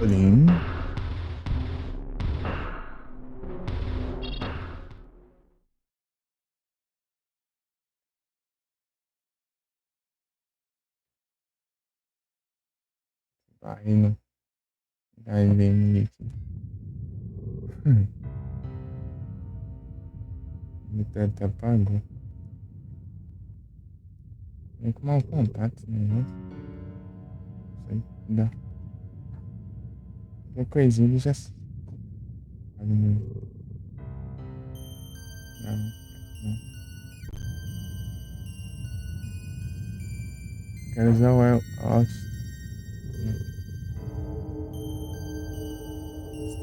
Olhem. Vai no. Vai vem aqui. Ele até apagou. Vem com mau contato, né? Sei. Dá. Qualquer coisinha ele já sabe. Não. Não. Quero usar o alt.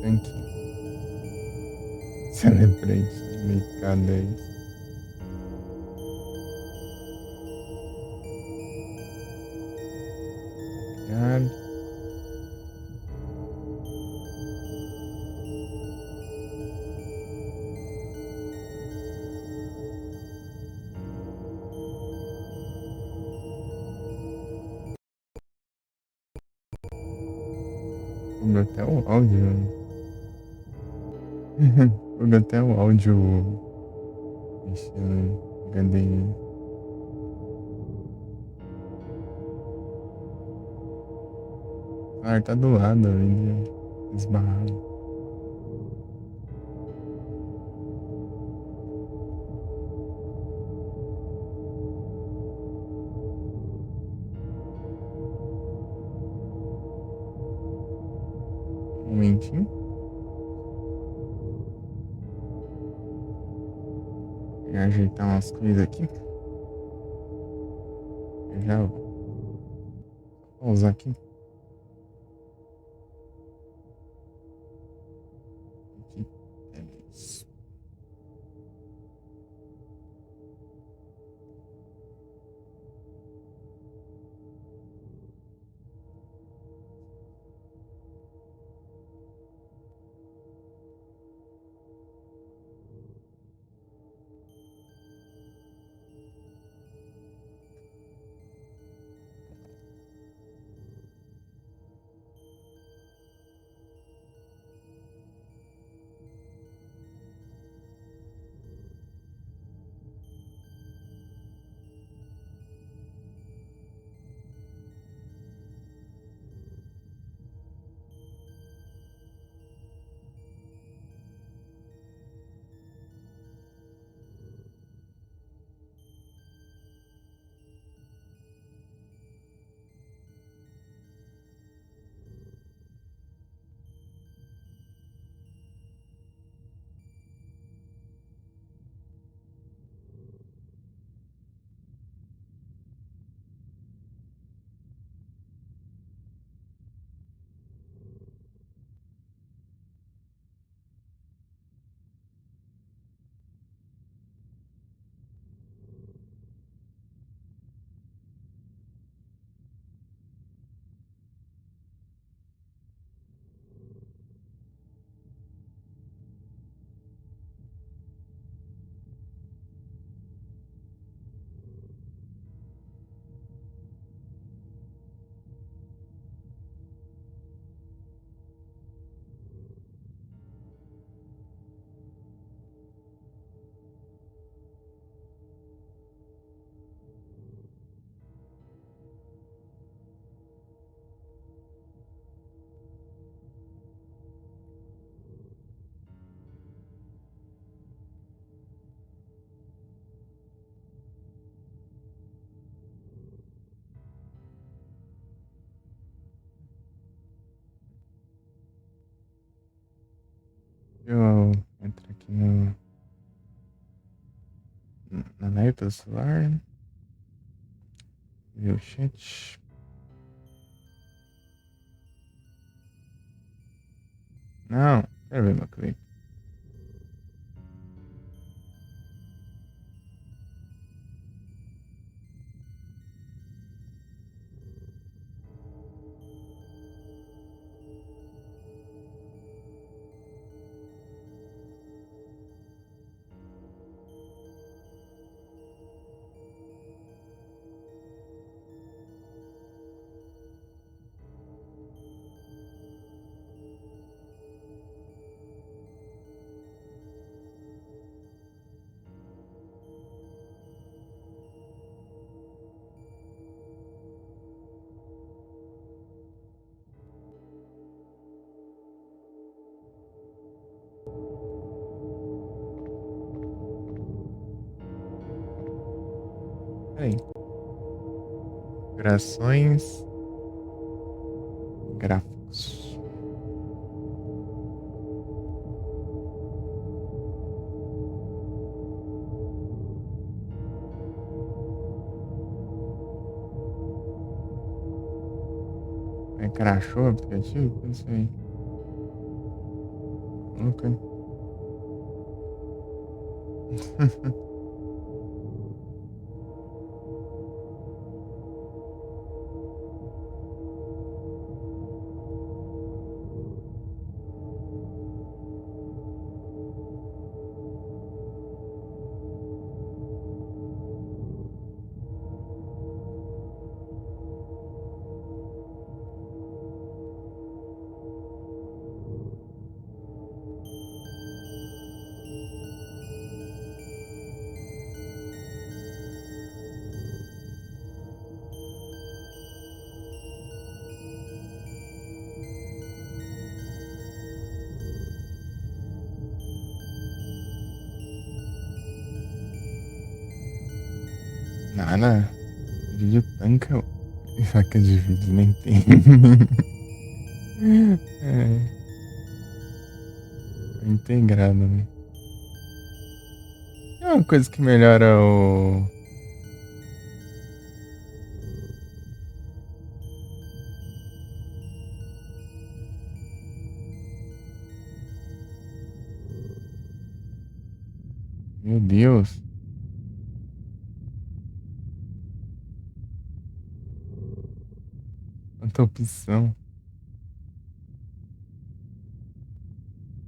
Tanque. Celebrate. MK10. Copiar. Vou até o áudio. Vou até o áudio. Mexendo. HDMI. Ah, tá do lado ali. Esbarrado. Um momentinho. Vou ajeitar umas coisas aqui. Eu já vou pausar aqui. Aqui. É isso. Eu entro aqui na live do celular. Ver o chat. Não, quero ver meu clipe. Peraí. Configurações. Gráficos. Crashou o aplicativo? Não sei. Ok. Nada. Vídeo tanca. Faca de vídeo nem tem. É, integrado, né? É uma coisa que melhora o. Meu Deus. Quanta opção.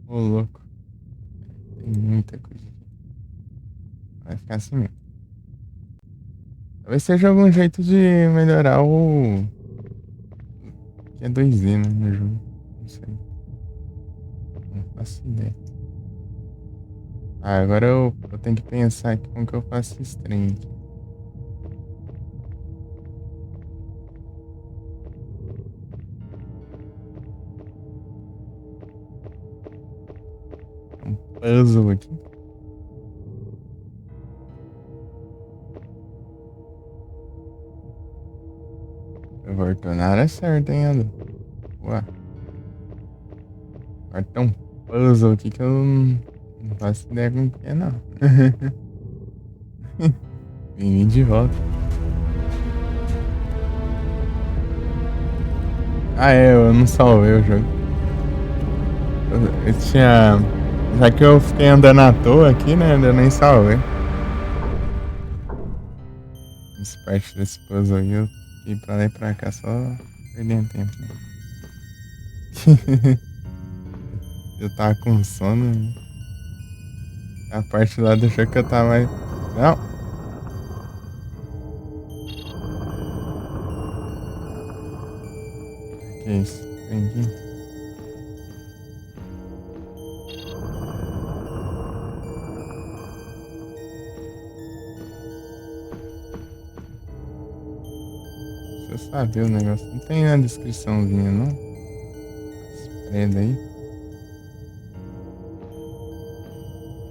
Ô, louco. Tem muita coisa aqui. Vai ficar assim mesmo. Talvez seja algum jeito de melhorar o. Que é 2D, né? No jogo. Não sei. Não faço ideia. Ah, agora eu tenho que pensar aqui como que eu faço esse trem aqui. É um puzzle aqui. Eu vou tornar a área certa, hein, Adu? Ué. Agora tem um puzzle aqui que eu não faço ideia como que é, não. Bem-vindo de volta. Ah, é, eu não salvei o jogo. Eu tinha. Já que eu fiquei andando à toa aqui, né? Eu nem salvei. Essa parte desse puzzle aí, eu fiquei pra lá e pra cá só perdendo tempo, né? Eu tava com sono. A parte lá deixou que eu tava mais. Não! Que isso? Vem aqui. Você sabe o negócio. Não tem na descriçãozinha, não? Spread aí.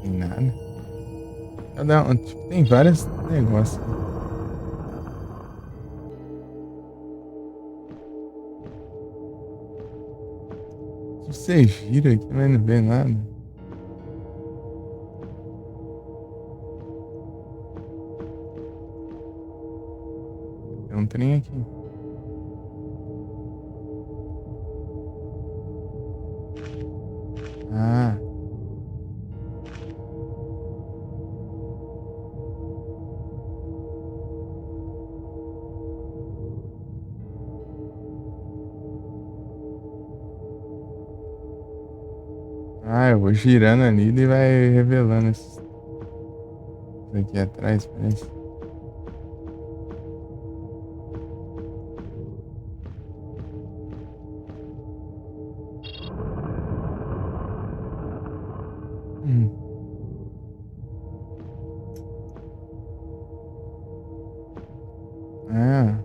Tem nada. Cada um, tipo, tem vários negócios. Você gira aqui, mas não vê nada. Tem um trem aqui. Ah. Ah, eu vou girando ali e vai revelando isso aqui atrás, parece. Hum. Ah,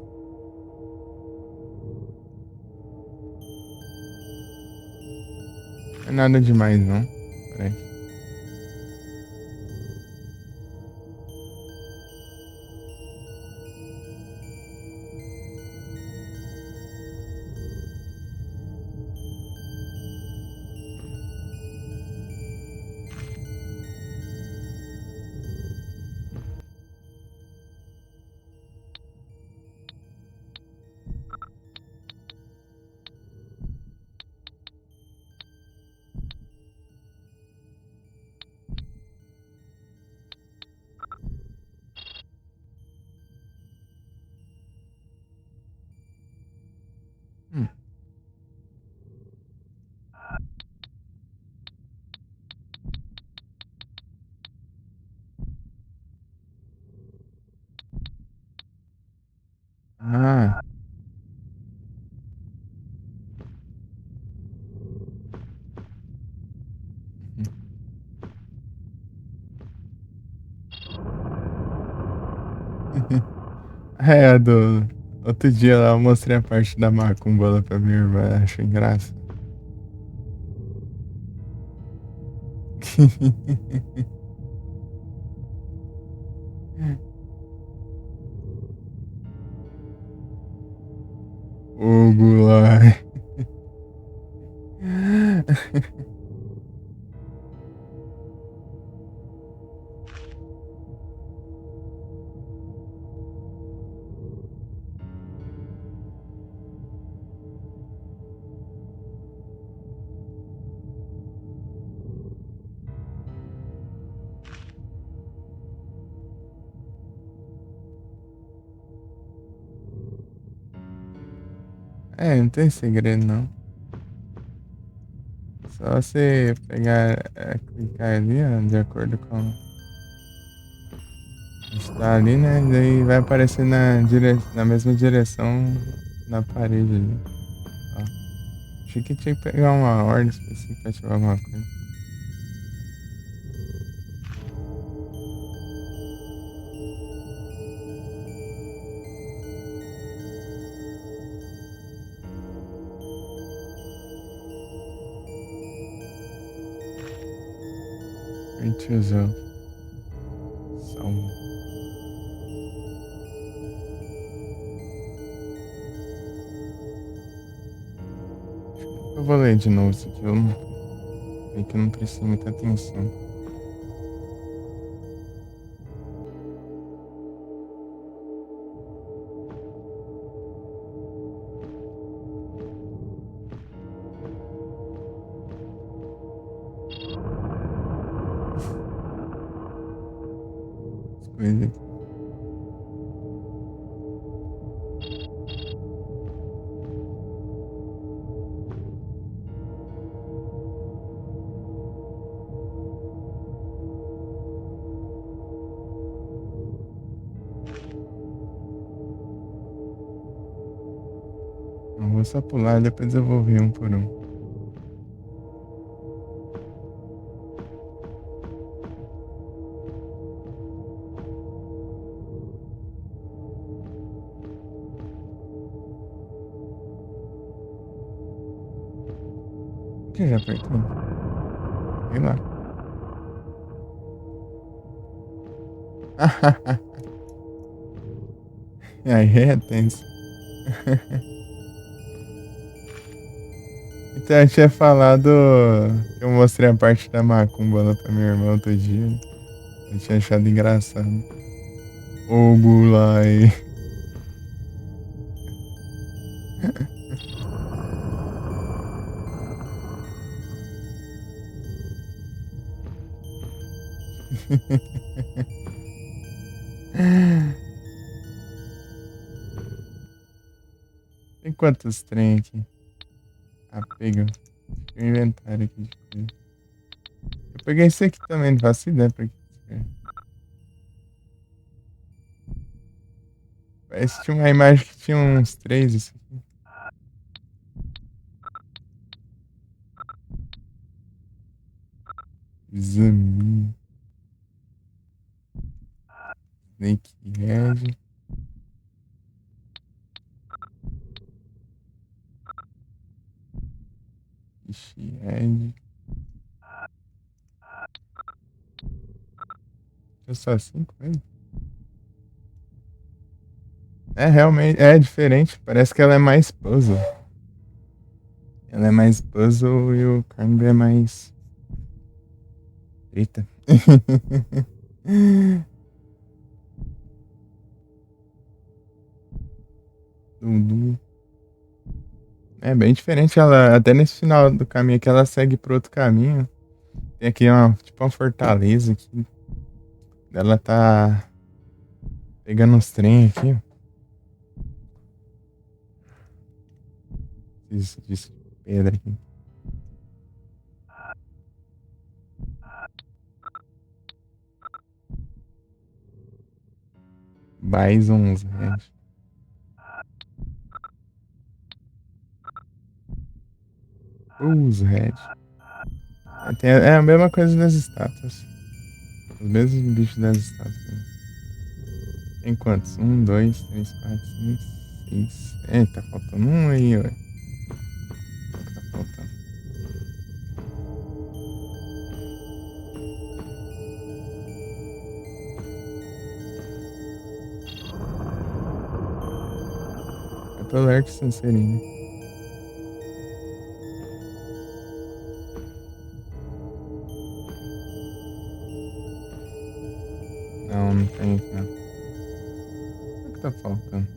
não é nada demais não. Parece. Ah, é, a do. Outro dia lá eu mostrei a parte da macumba pra minha irmã, acho engraçado. O Goulart. É, não tem segredo não. Só você pegar, clicar ali, ó, de acordo com. Está ali, né? Daí vai aparecer na mesma direção na parede ali. Ó. Achei que tinha que pegar uma ordem específica pra ativar alguma coisa. A gente usou. Salvo. Eu vou ler de novo isso aqui. Eu não, meio que eu não prestei muita atenção. As coisas aqui. Eu vou só pular, depois eu vou ver um por um. O que já apertou? Sei lá. Aí é tenso. Então eu tinha falado que eu mostrei a parte da macumba lá pra minha irmã outro dia. Eu tinha achado engraçado. O Gulai. Tem quantos trem aqui? Ah, pega. Tem um inventário aqui de coisa. Eu peguei esse aqui também, não faço ideia pra que serve. Parece que tinha uma imagem que tinha uns três isso aqui. Zumbi. Snakehead. Fishyhead. Eu só cinco mesmo? É, realmente, é diferente. Parece que ela é mais puzzle. Ela é mais puzzle e o Carnby é mais. Eita. Dudu. É bem diferente. Ela, até nesse final do caminho aqui, ela segue pro outro caminho. Tem aqui uma, tipo uma fortaleza aqui. Ela tá pegando uns trem aqui. Isso de pedra aqui. Bisons, né? Os Red. É a mesma coisa das estátuas. Os mesmos bichos das estátuas. Né? Tem quantos? 1, 2, 3, 4, 5, 6. Eita, faltando um aí, ué. Qual que tá faltando? É pelo Arco Sancerino. Não, não tem aqui não. O que tá faltando?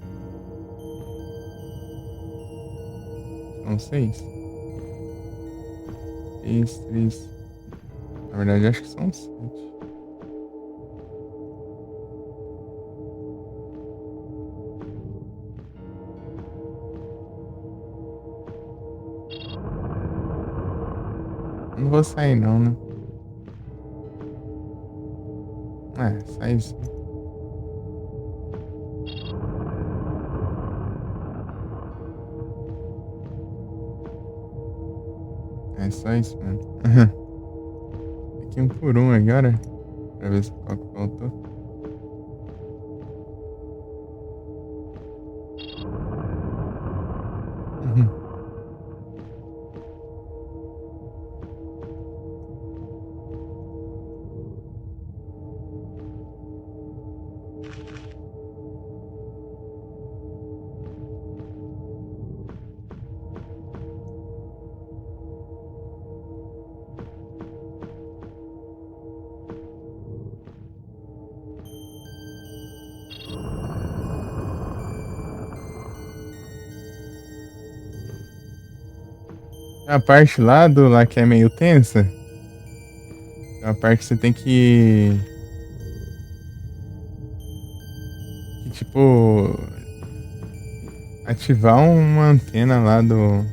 São 6. 3, 3. Na verdade, acho que são 7. Não vou sair não, né? Sai sim. É só isso, mano. Aqui um por um agora. Pra ver se qual que faltou. A parte lá do lá que é meio tensa. É a parte que você tem que tipo ativar uma antena lá do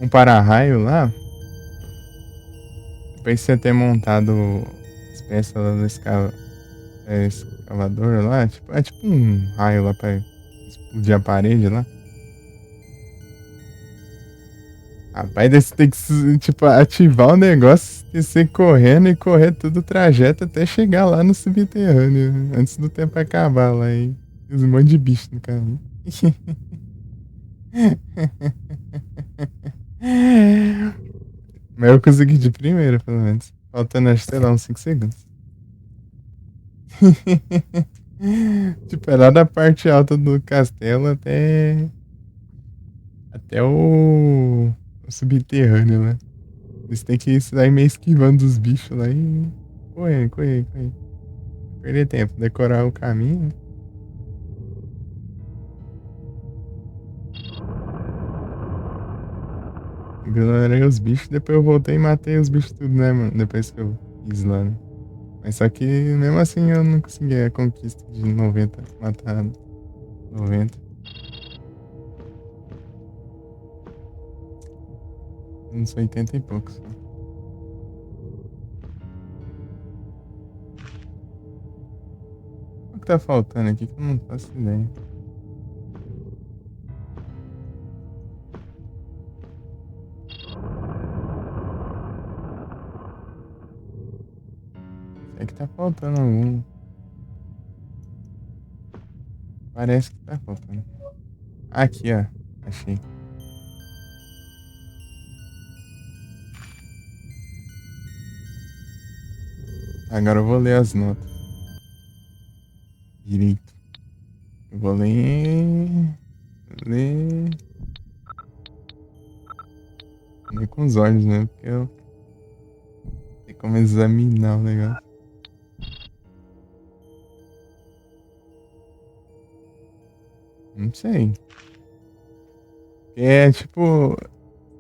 um para-raio lá. Depois de você ter montado as peças lá do escavador lá, tipo, é tipo um raio lá pra explodir a parede lá. Rapaz, daí você tem que, tipo, ativar o negócio, descer correndo e correr todo o trajeto até chegar lá no subterrâneo, antes do tempo acabar lá e os monte de bicho no caminho. Mas eu consegui de primeira, pelo menos. Faltando, acho, sei lá, uns 5 segundos. Tipo, é lá da parte alta do castelo até o subterrâneo, né? Eles têm que sair meio esquivando dos bichos lá e correndo, correndo, correndo. Perder tempo, decorar o caminho. Ignorei os bichos, depois eu voltei e matei os bichos tudo, né, mano? Depois que eu fiz lá, né? Mas só que mesmo assim eu não consegui a conquista de 90, matar 90. Uns 80 e poucos. Só. O que tá faltando aqui que eu não faço ideia. É que tá faltando algum. Parece que tá faltando. Aqui, ó. Achei. Agora eu vou ler as notas. Direito. Eu vou ler. Ler. Ler com os olhos, né? Porque eu tenho como examinar o negócio. Não sei. É tipo.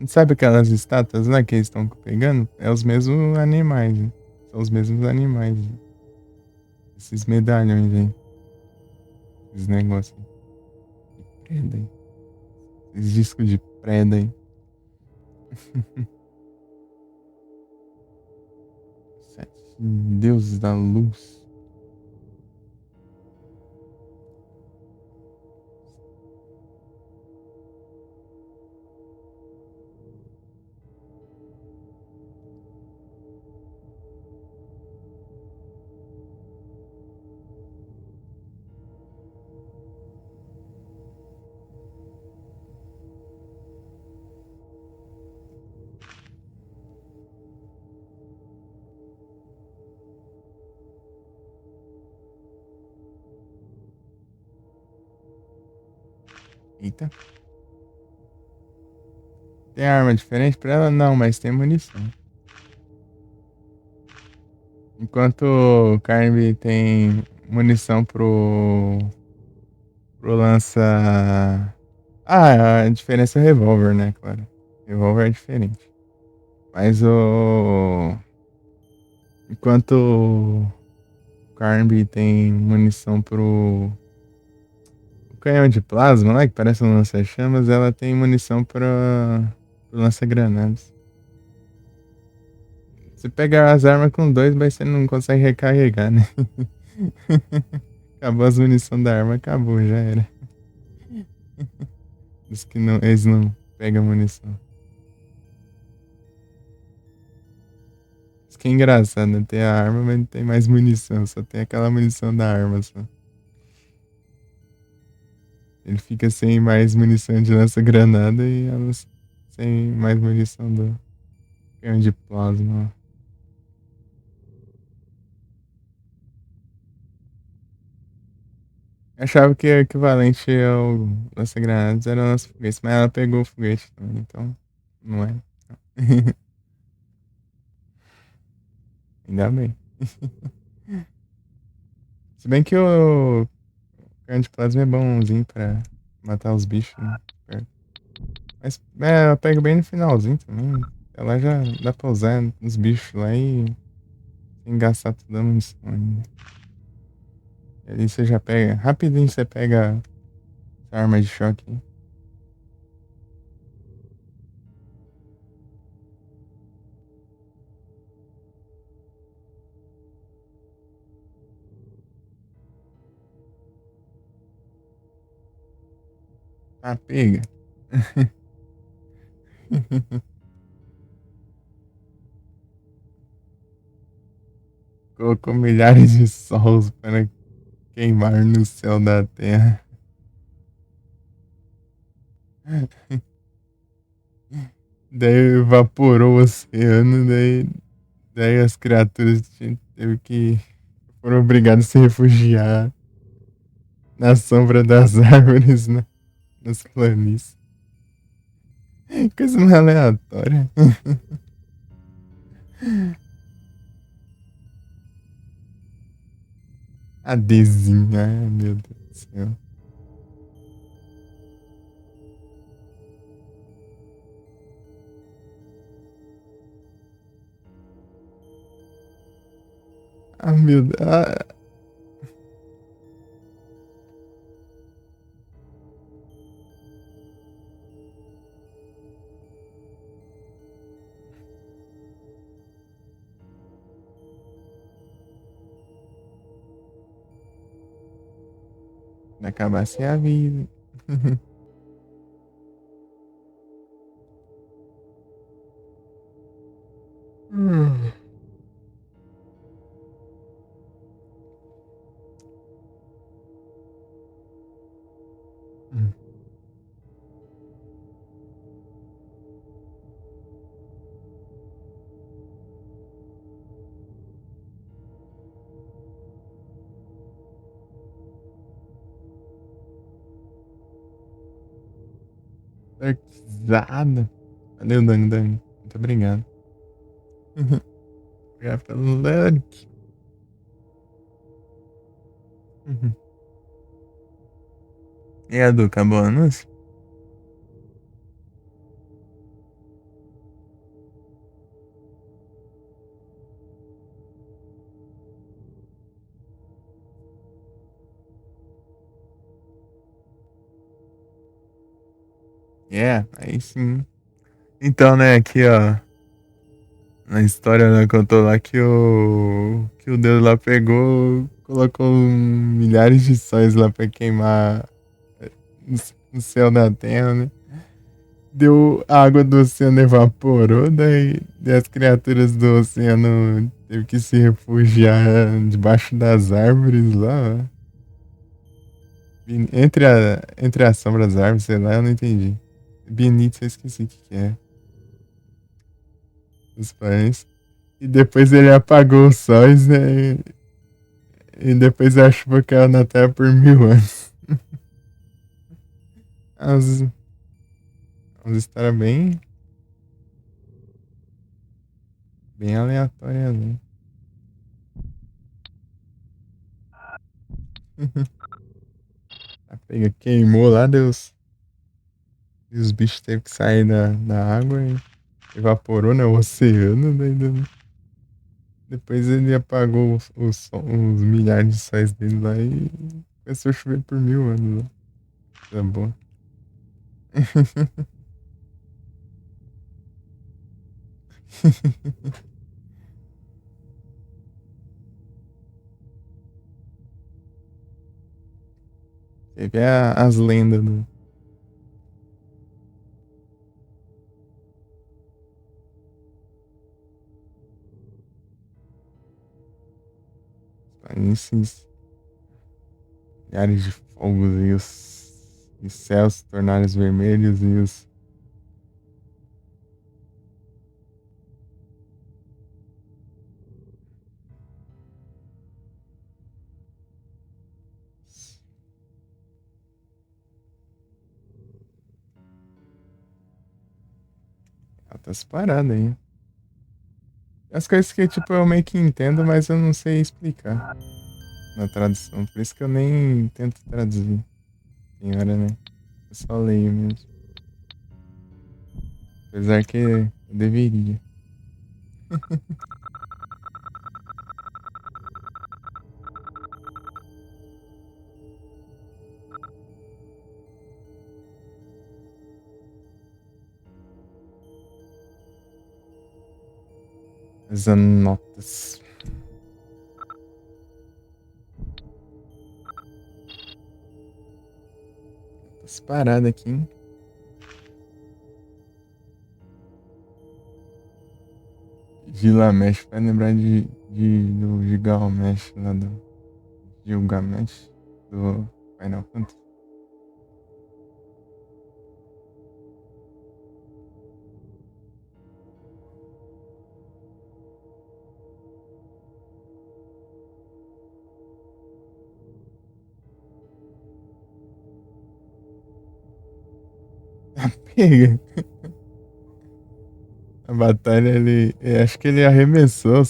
Sabe aquelas estátuas lá que eles estão pegando? É os mesmos animais, né? São os mesmos animais. Né? Esses medalhões aí. Esses negócios aí. De preda aí. Esses discos de preda aí. Sete deuses da luz. Eita. Tem arma diferente pra ela? Não, mas tem munição. Enquanto o Carnby tem munição pro lança. Ah, a diferença é o revólver, né? Claro. Revólver é diferente. Mas o. Enquanto o Carnby tem munição o canhão de plasma lá, que parece um lança-chamas, ela tem munição pro lança-granadas. Você pega as armas com dois, mas você não consegue recarregar, né? Acabou as munição da arma, acabou, já era. Diz que não, eles não pegam munição. Isso que é engraçado, né? Tem a arma, mas não tem mais munição. Só tem aquela munição da arma, só. Ele fica sem mais munição de lança-granada e elas sem mais munição do canhão de plasma. Eu achava que o equivalente ao lança-granadas era o lança-foguete, mas ela pegou o foguete também, então não é. Ainda bem. Se bem que o canhão de plasma é bonzinho pra matar os bichos, né? Mas ela pega bem no finalzinho também. Ela já dá pra usar nos bichos lá e sem gastar toda a munição ainda. E ali você já pega. Rapidinho você pega a arma de choque. Ah, pega. Colocou milhares de sols para queimar no céu da terra. Daí evaporou o oceano, daí as criaturas teve que foram obrigadas a se refugiar na sombra das árvores, né? Nas planícies. Coisa mais aleatória. A Dezinha, ai meu Deus do céu. Ah, meu Deus. Ah, vai acabar sem a vida. Hum. Darkzada. Valeu, Dang Dang. Muito obrigado. Obrigado pelo like. E a Du, acabou o anúncio? É, aí sim. Então, né, aqui, ó. Na história, né, contou lá que o Deus lá pegou, colocou milhares de sóis lá pra queimar no céu da terra, né? Deu a água do oceano evaporou, daí as criaturas do oceano teve que se refugiar debaixo das árvores lá, ó. Entre a sombra das árvores, sei lá, eu não entendi. Benito, eu esqueci o que é. Os pães. E depois ele apagou os sóis, né? E depois a chuva caiu na terra por 1000 anos. As, as histórias bem aleatórias, né? A pega queimou lá, Deus. E os bichos teve que sair da água e evaporou, né? O oceano. Depois ele apagou os milhares de sóis dele lá e começou a chover por 1000 anos. Né? Tá bom. Teve as lendas do. Esses milhares de fogos e os céus se tornaram vermelhos e os. Altas paradas aí. As coisas que, tipo, eu meio que entendo, mas eu não sei explicar na tradução. Por isso que eu nem tento traduzir. Tem hora, né? Eu só leio mesmo. Apesar que eu deveria. As notas. As paradas aqui, hein? Gilgamesh, vai lembrar do Gilgamesh lá do Gilgamesh do Final Fantasy. Pega. A batalha acho que ele arremessou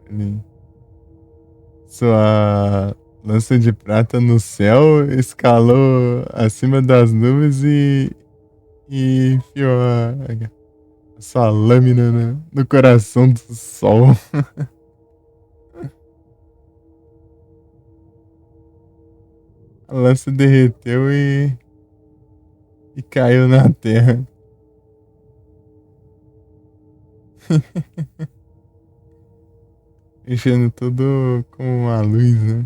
ele- sua lança de prata no céu, escalou acima das nuvens e enfiou a sua lâmina no coração do sol. A lança derreteu e caiu na terra. Enchendo tudo com a luz, né?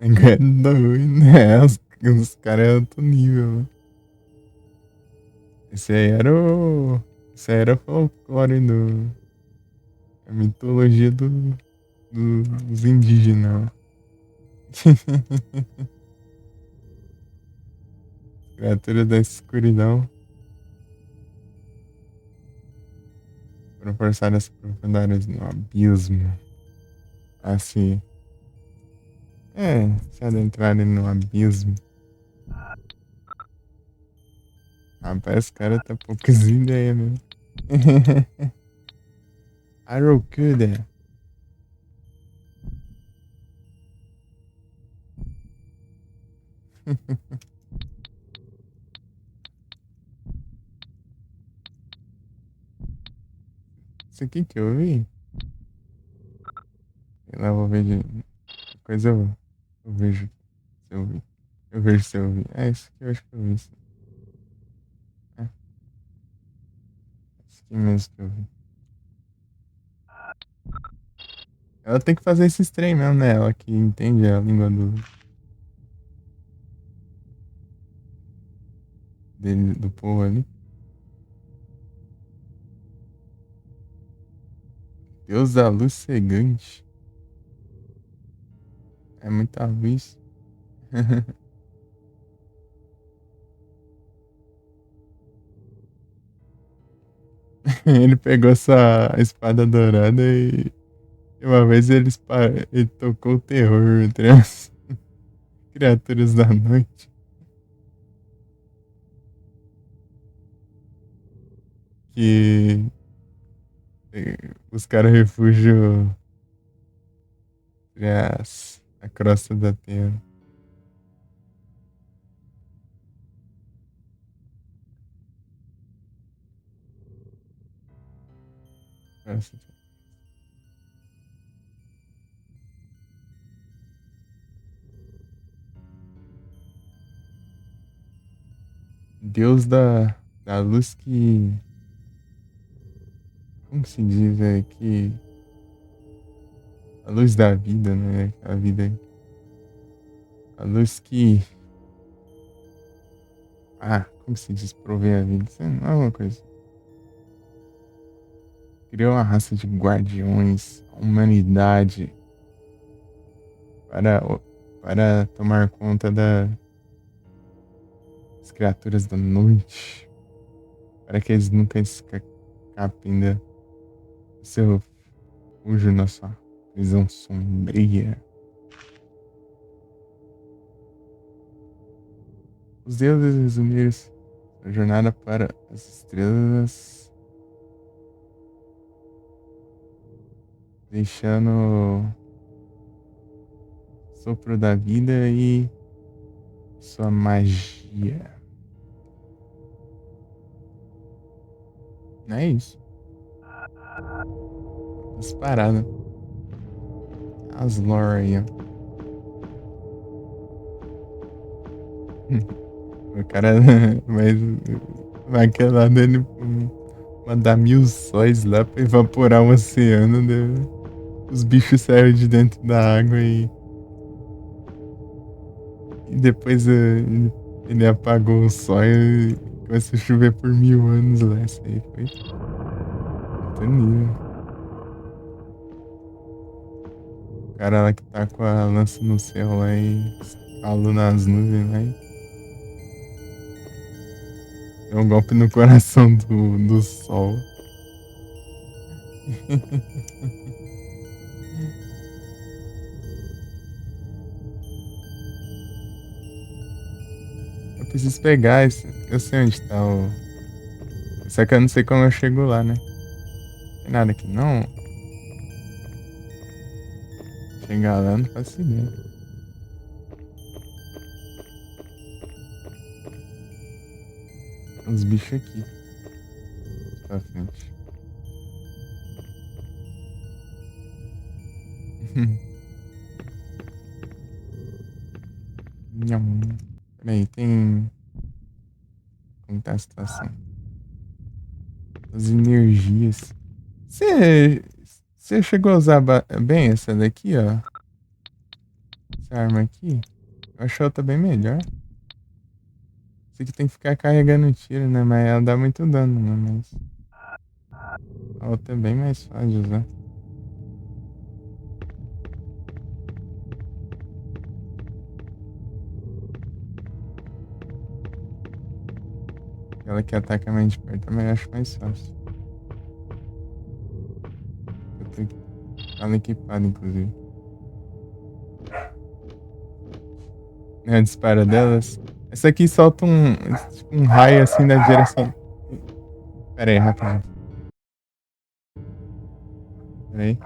É doido, né? Os caras é outro nível, né? Esse aí era o. Esse aí era o folclore a mitologia dos indígenas. Criaturas da escuridão foram forçadas a se aprofundarem no abismo. Assim. Se adentrarem no abismo. Rapaz, esse cara tá poucas ideias mesmo. Arokuda. Isso aqui que eu vi? Sei lá, vou ver de. Coisa eu vejo se eu vi. Eu vejo se eu vi. É isso que eu acho que eu vi. É, isso aqui mesmo que eu vi. Ela tem que fazer esses trem mesmo, né? Ela que entende a língua do povo ali. Deus da luz cegante. É muita luz. Ele pegou essa espada dourada e uma vez ele tocou o terror entre as criaturas da noite. que buscaram refúgio entre a crosta da Terra. Crosta da- Deus da luz que. Como se diz? É que. A luz da vida, né? A vida. A luz que. Ah, como se diz? Provê a vida. Isso não é uma coisa. Criou uma raça de guardiões, a humanidade, para, para tomar conta das criaturas da noite, para que eles nunca escapem do seu refúgio na sua visão sombria. Os deuses resumiram a jornada para as estrelas, deixando o sopro da vida e sua magia. Não é isso. As paradas. As lore aí, ó. O cara vai aquela dele mandar mil sóis lá pra evaporar o oceano. Né? Os bichos saíram de dentro da água e depois ele apagou o sol e começou a chover por 1000 anos lá. Isso aí foi muito nível. O cara lá que tá com a lança no céu lá e falou nas nuvens lá e deu um golpe no coração do sol. Eu preciso pegar esse. Eu sei onde tá o. Só que eu não sei como eu chego lá, né? Tem nada aqui não. Chegar lá, não faço ideia. Tem uns bichos aqui pra frente. Nham. Peraí, tem. Como tá a situação? As energias. Você chegou a usar bem essa daqui, ó? Essa arma aqui? Eu acho a outra bem melhor. Isso aqui tem que ficar carregando tiro, né? Mas ela dá muito dano, né? Mas a outra é bem mais fácil de usar. Ela que ataca mais de perto também acho mais fácil. Eu tô ela equipada, inclusive. Né, a dispara delas. Essa aqui solta tipo, um raio assim na direção. Pera aí, rapidinho. Pera aí.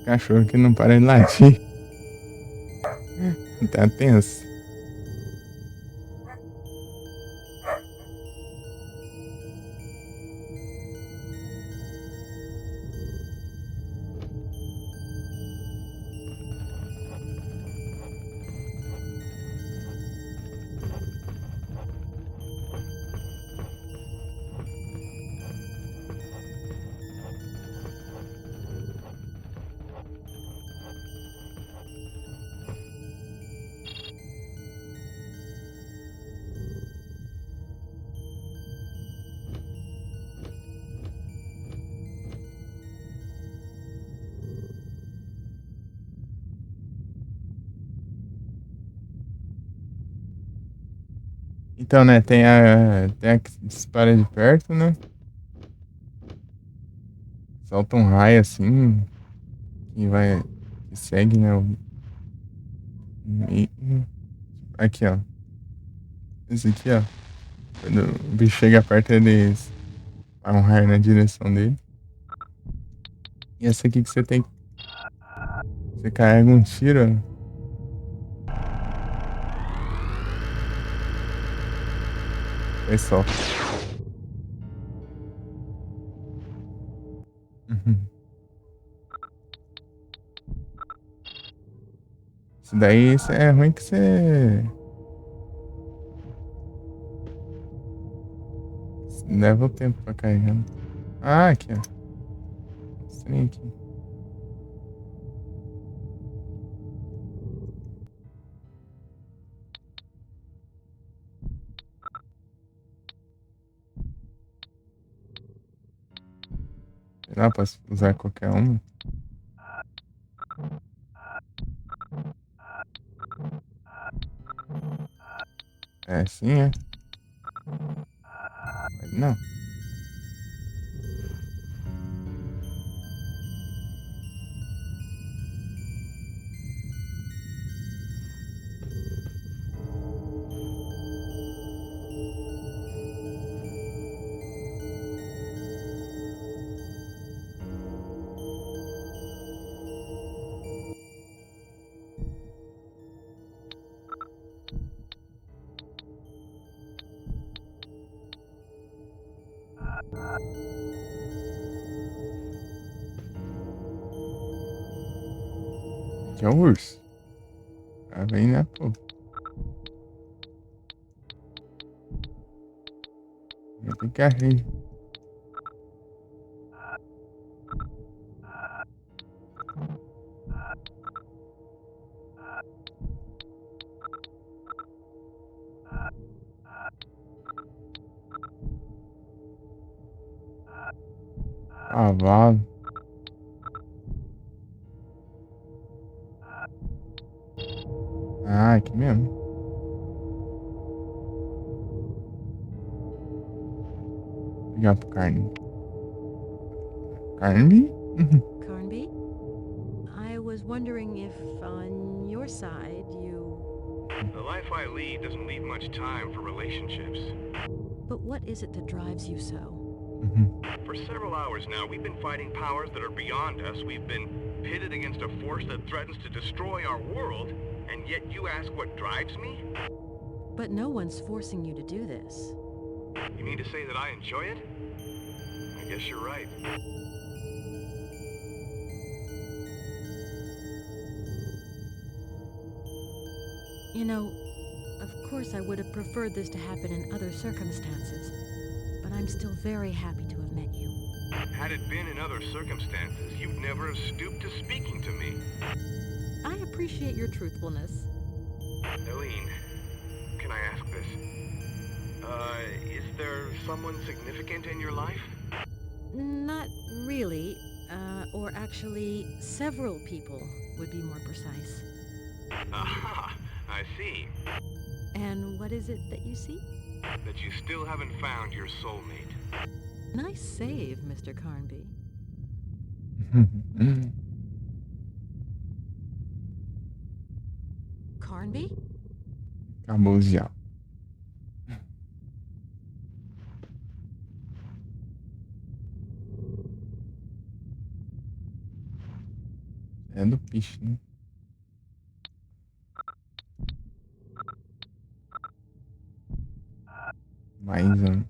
Cachorro que não para de latir. Tá tenso. Então, né, tem a que dispara de perto, né? Solta um raio assim e vai. Que segue, né? E- aqui, ó. Esse aqui, ó. Quando o bicho chega perto, ele dá um raio na direção dele. E essa aqui que você tem. Você carrega um tiro, ó. Aí solta. Uhum. Isso daí é ruim que você leva o tempo pra carregar. Ah, aqui, ó. Esse trem aqui. Será pra usar qualquer um? É, sim, é. Mas não. Aqui é o urso. Tá bem, né, pô? Eu tenho que arrer. Cavalo. Ah, aqui mesmo. Pegar pro carne. Carne? Uhum. Carnby, I was wondering if on your side you... The life I lead doesn't leave much time for relationships. But what is it that drives you so? Uhum. For several hours now, we've been fighting powers that are beyond us. We've been pitted against a force that threatens to destroy our world, and yet you ask what drives me? But no one's forcing you to do this. You mean to say that I enjoy it? I guess you're right. You know, of course I would have preferred this to happen in other circumstances, but I'm still very happy to have met you. Had it been in other circumstances, you'd never have stooped to speaking to me. I appreciate your truthfulness. Eileen, can I ask this? Is there someone significant in your life? Not really, or actually, several people would be more precise. Aha! I see. And what is it that you see? That you still haven't found your soulmate. Nice save, Mr. Carnby. Uhum. Carnby? Acabou já. É do piche, né? Mais um.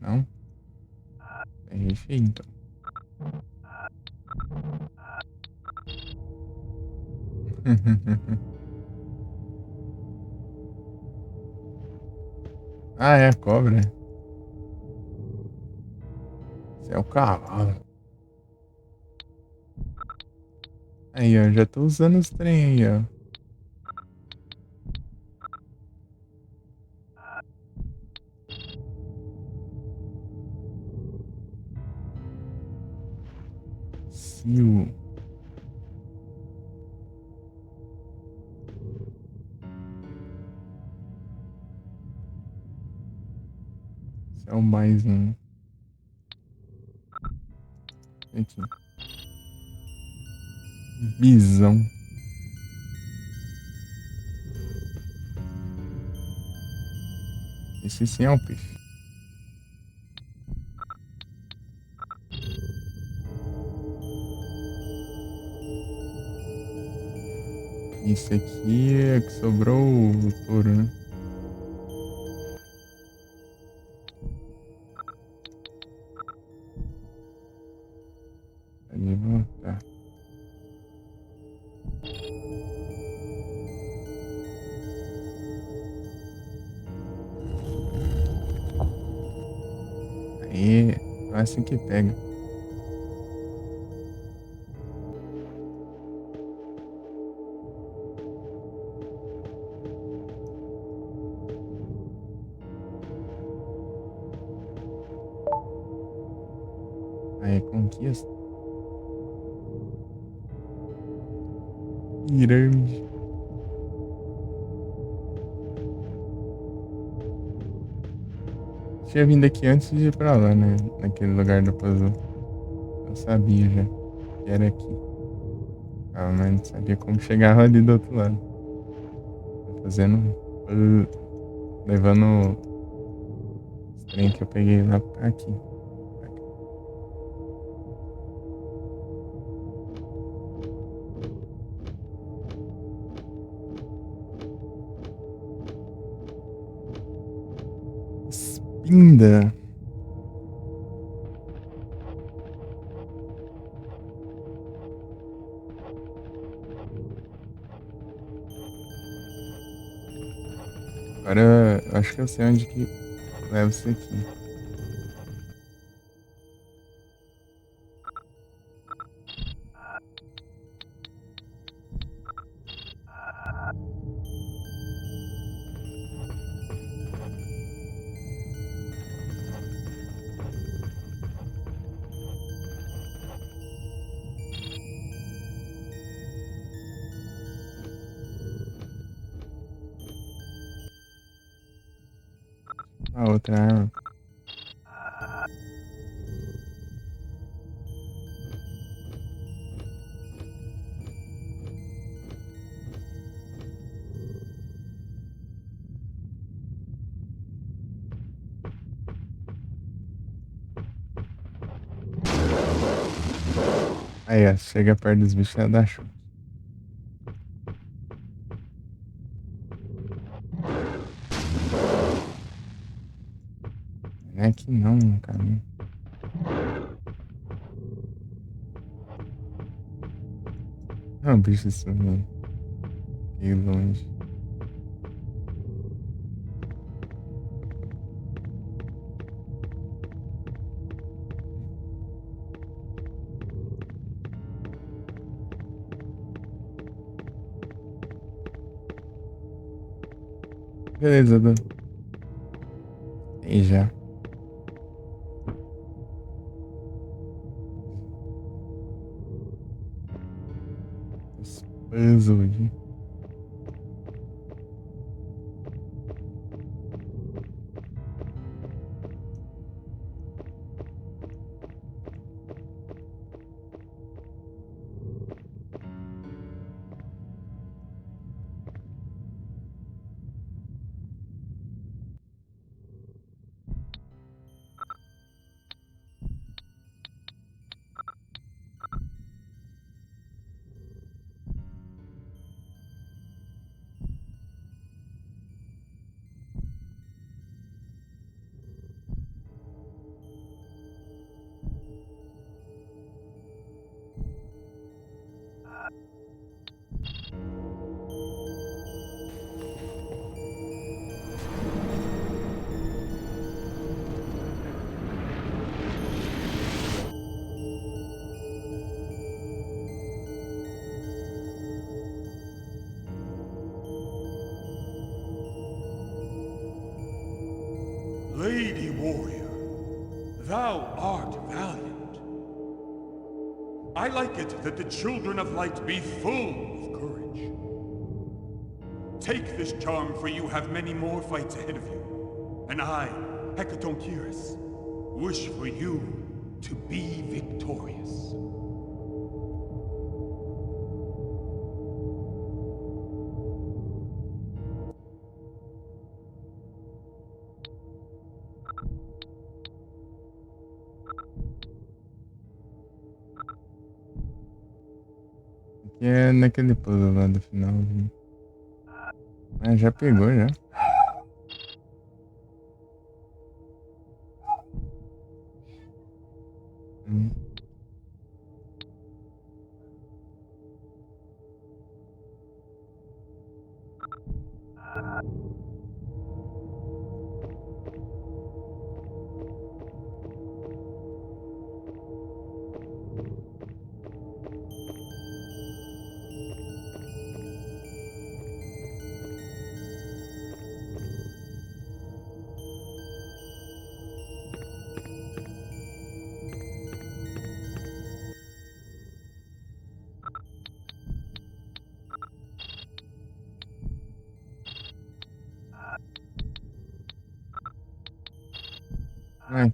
Não? É feio, então. Ah, é a cobra. Esse é o cavalo. Aí, ó. Já tô usando os trem aí, ó. Sil. Esse é o mais um. Aqui. Bisão. Esse sim é um peixe. Esse aqui é que sobrou o touro, né? Ali, tá. Aí, é assim que pega. Aí, conquista. Pirâmide. Tinha vindo aqui antes de ir pra lá, né? Naquele lugar do puzzle. Eu sabia já que era aqui. Ah, mas não sabia como chegava ali do outro lado. Tô fazendo. Levando os trem que eu peguei lá pra aqui. Espinda. Agora eu acho que eu sei onde que leva isso aqui. A outra arma. Aí, ó, chega perto dos bichos ela dá chute. Não é aqui não, cara. Não, bicho, isso aí. Fiquei longe. Beleza, Dan. E já. Os puzzles aqui. Lady Warrior, thou art valiant. I like it that the children of light be full of courage. Take this charm, for you have many more fights ahead of you. And I, Hecatoncheirus, wish for you to be victorious. Aqui é naquele puzzle lá do finalzinho. Ah, já pegou já. Hum. Vai.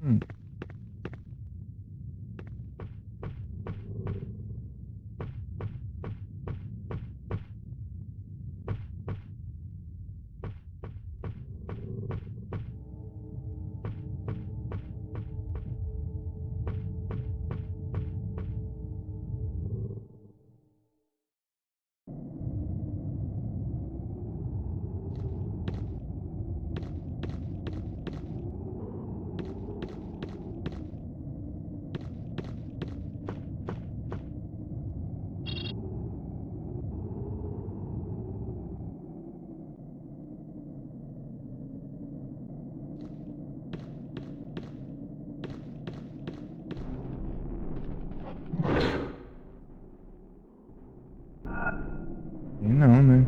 Hum. E não, né?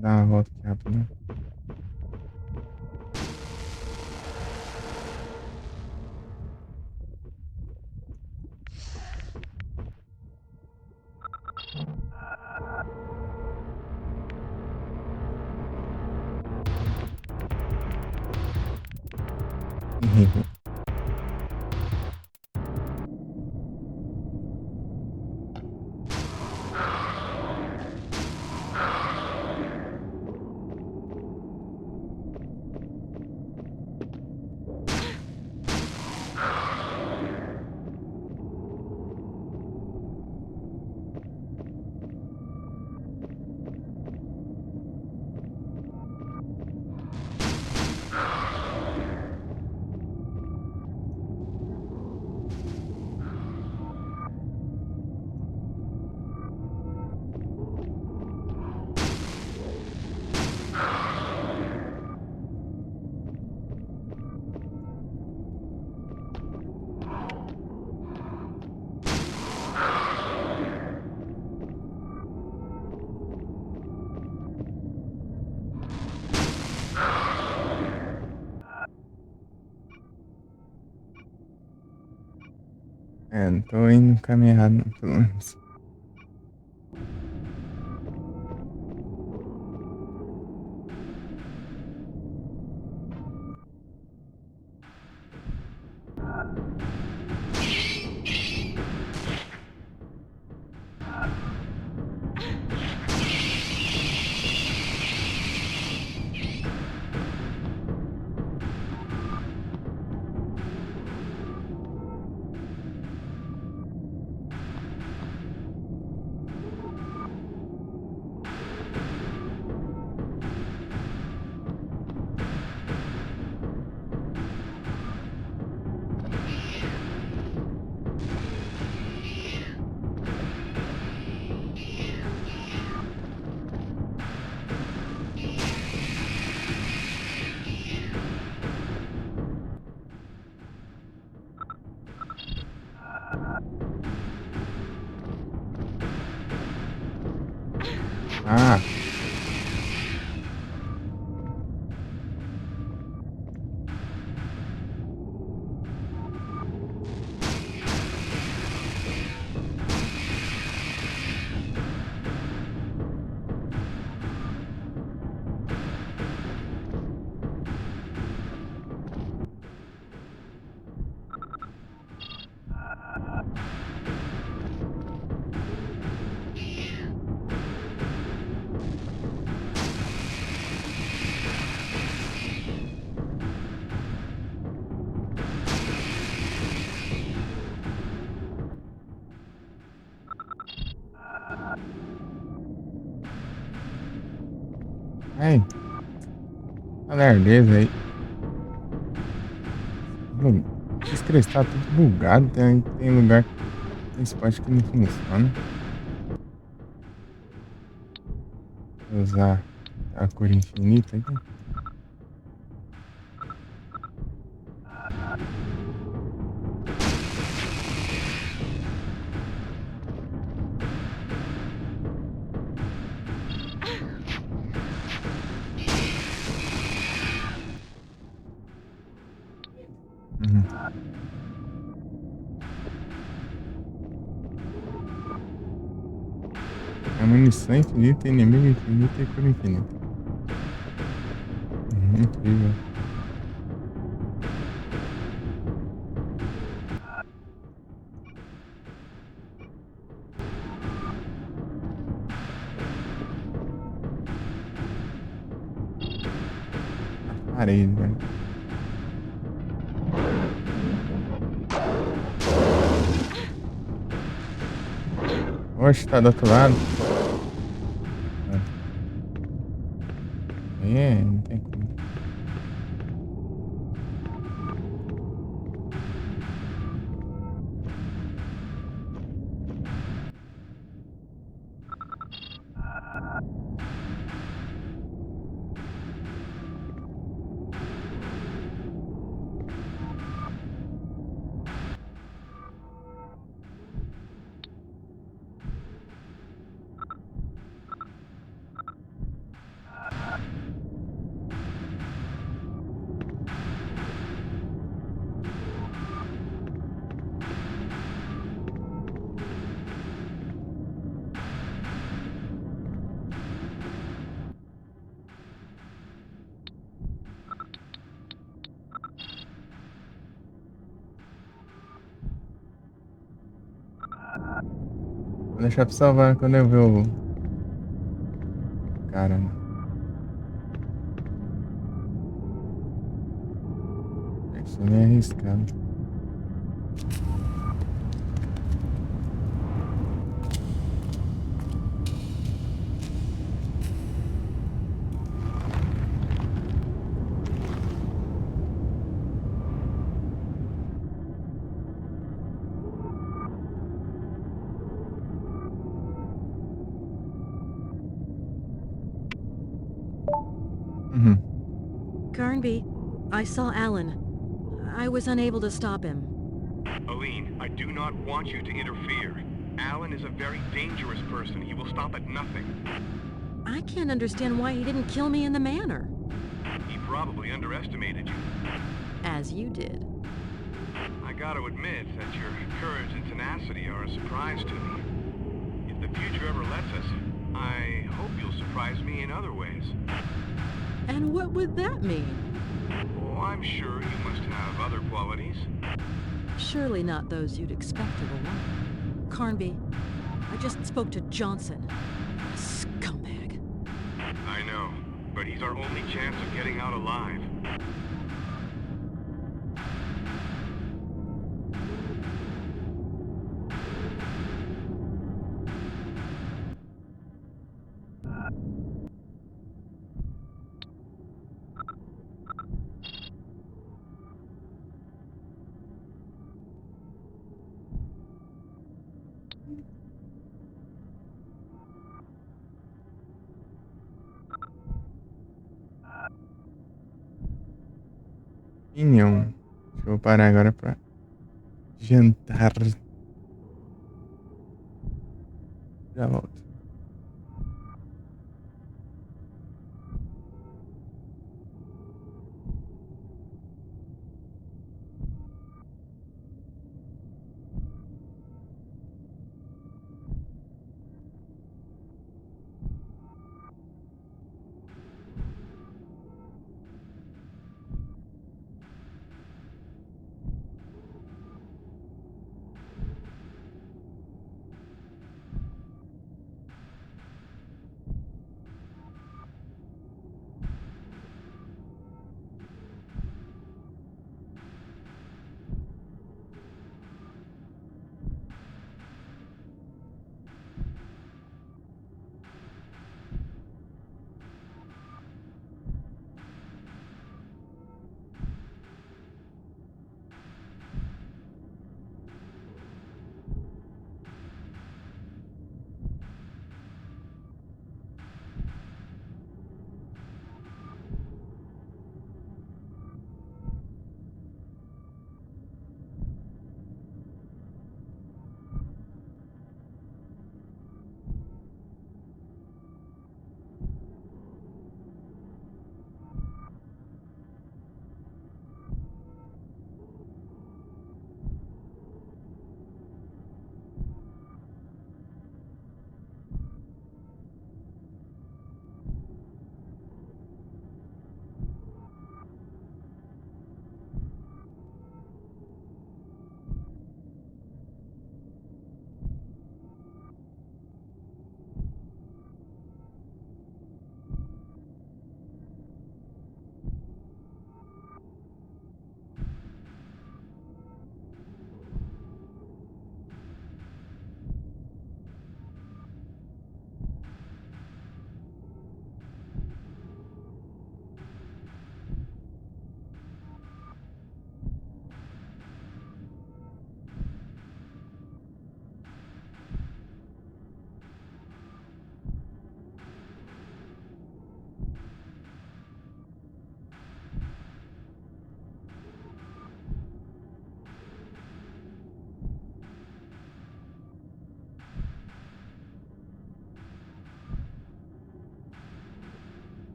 Dar uma volta aqui rápido, né? Não tô indo no caminho errado, não, pelo menos. Ah, ai, a lerdeza aí. Esse cristal tá tudo bugado, tem lugar, tem esporte que não funciona. Vou usar a cor infinita aqui. Uhum. É munição infinita, inimigo infinito e cor infinita. Incrível. A parede, velho. Oxe, tá do outro lado. Não tem como. Vou deixar pra salvar quando eu ver o cara, né? Isso é meio arriscado. Uhum. Carnby, I saw Alan. I was unable to stop him. Aline, I do not want you to interfere. Alan is a very dangerous person. He will stop at nothing. I can't understand why he didn't kill me in the manor. He probably underestimated you. As you did. I gotta admit that your courage and tenacity are a surprise to me. If the future ever lets us, I hope you'll surprise me in other ways. And what would that mean? Oh, I'm sure you must have other qualities. Surely not those you'd expect of a woman. Carnby, I just spoke to Johnson. A scumbag. I know, but he's our only chance of getting out alive. Opinião. Deixa eu parar agora pra jantar. Já volto.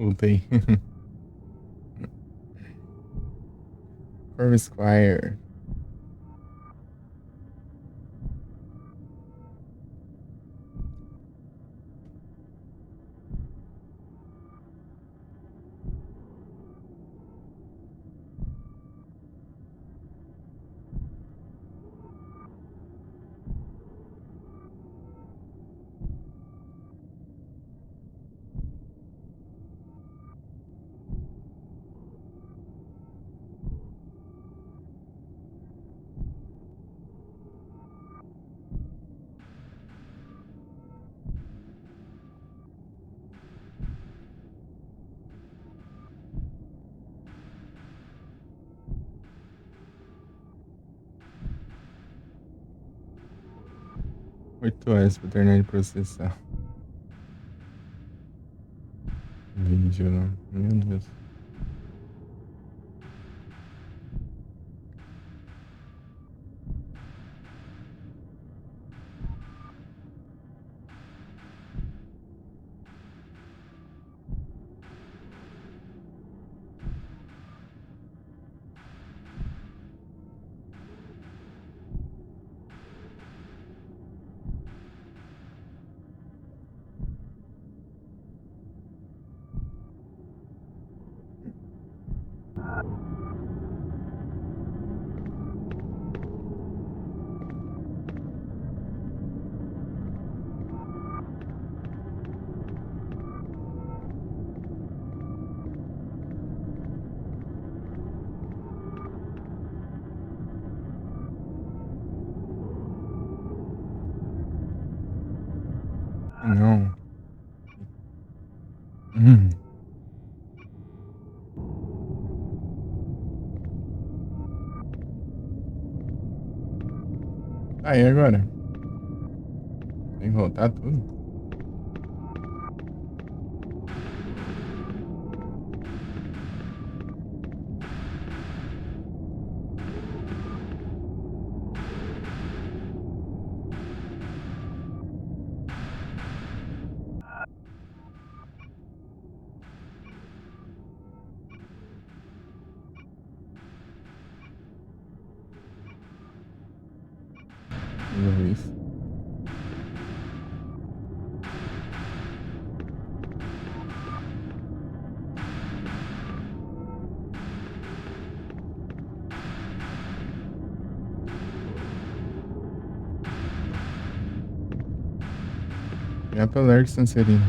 Voltei. Corvo Squire. Oito horas pra terminar de processar. Vídeo, meu Deus. Não. Aí agora? Tem que voltar tudo? Luiz. É pra Largo Sancerino.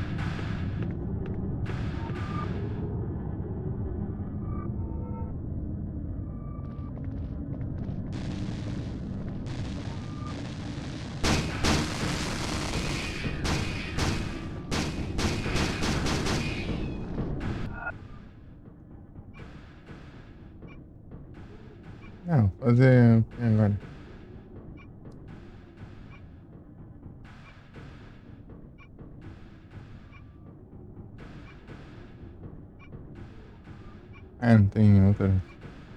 Não, fazer o que agora? Ah, não tem outra.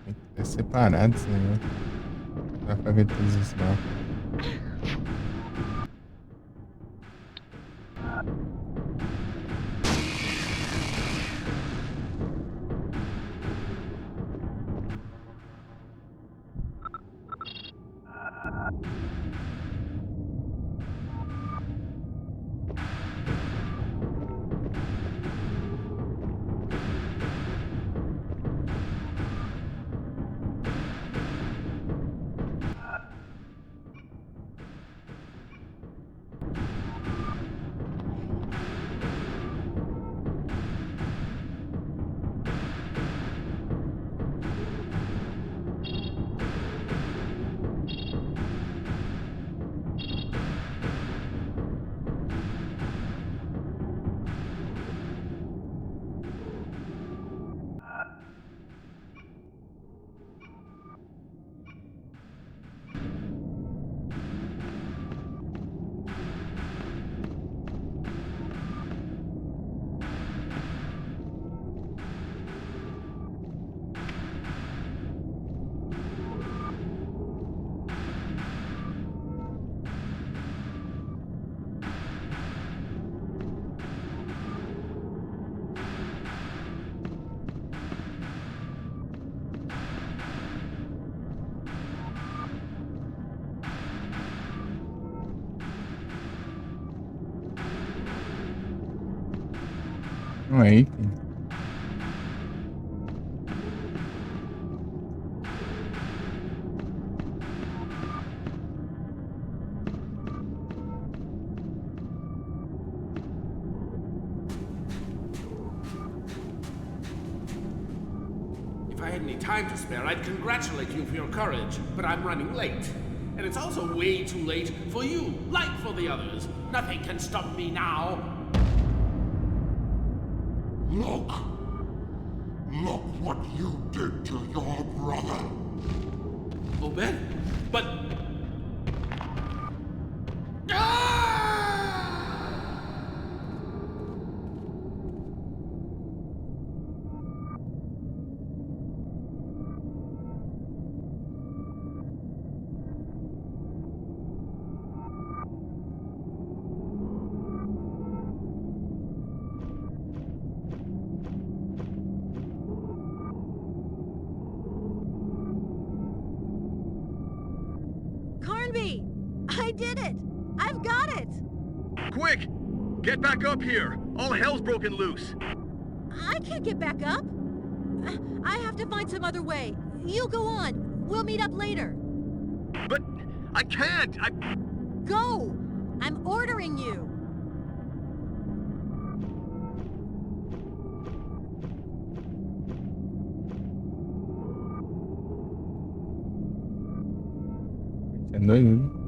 Tem que ter separado esse negócio. Dá pra ver todos os mapas. Não é item? If I had any time to spare, I'd congratulate you for your courage, but I'm running late. And it's also way too late for you, like for the others. Nothing can stop me now. Look! Look what you did to your brother! Obed? But... Carnby! I did it! I've got it! Quick! Get back up here! All hell's broken loose! I can't get back up. I have to find some other way. You go on. We'll meet up later. But I can't! Go! I'm ordering you. Você é doido?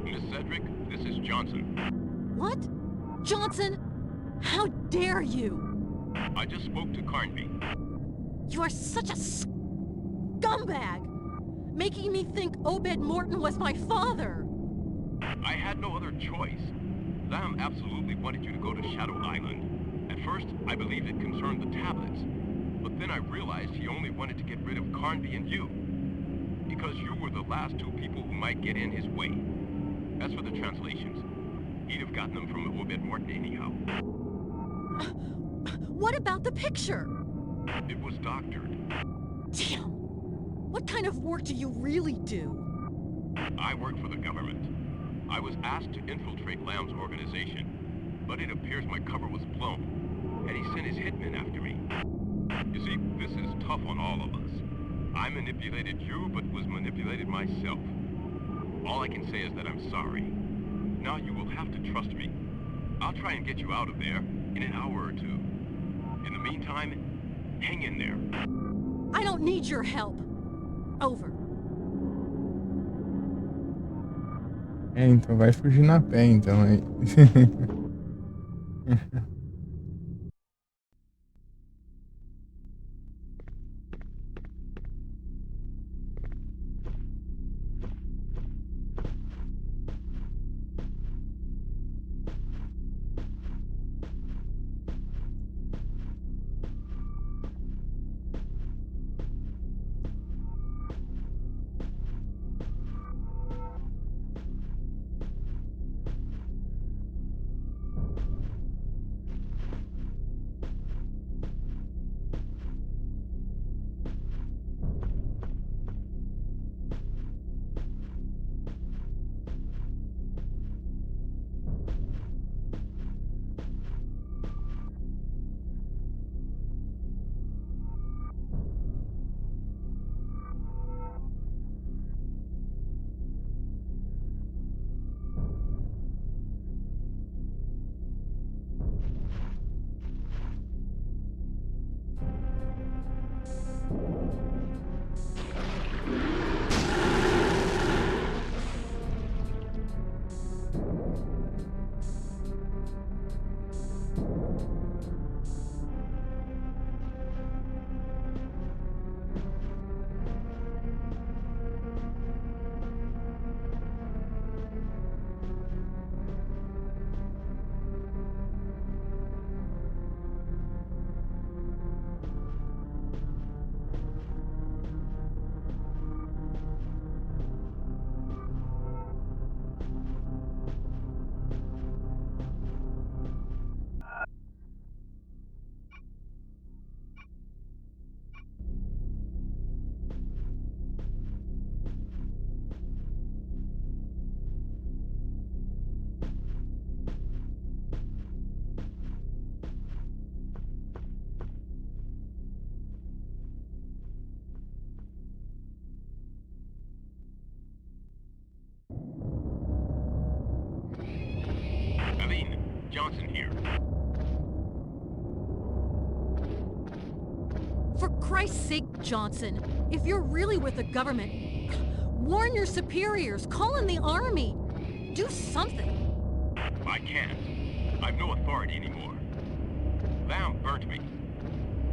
Miss Cedric, this is Johnson. What? Johnson? How dare you? I just spoke to Carnby. You are such a scumbag! Making me think Obed Morton was my father! I had no other choice. Lamb absolutely wanted you to go to Shadow Island. At first, I believed it concerned the tablets. But then I realized he only wanted to get rid of Carnby and you. Because you were the last two people who might get in his way. As for the translations, he'd have gotten them from Obed Morton anyhow. What about the picture? It was doctored. Damn! What kind of work do you really do? I work for the government. I was asked to infiltrate Lamb's organization, but it appears my cover was blown, and he sent his hitmen after me. You see, this is tough on all of us. I manipulated you, but was manipulated myself. All I can say is that I'm sorry. Now you will have to trust me. I'll try and get you out of there in an hour or two. In the meantime, hang in there. I don't need your help. Over. É, então vai fugir na pé, então aí. Johnson here. For Christ's sake, Johnson, if you're really with the government, warn your superiors, call in the army. Do something. I can't. I've no authority anymore. Lamb burnt me.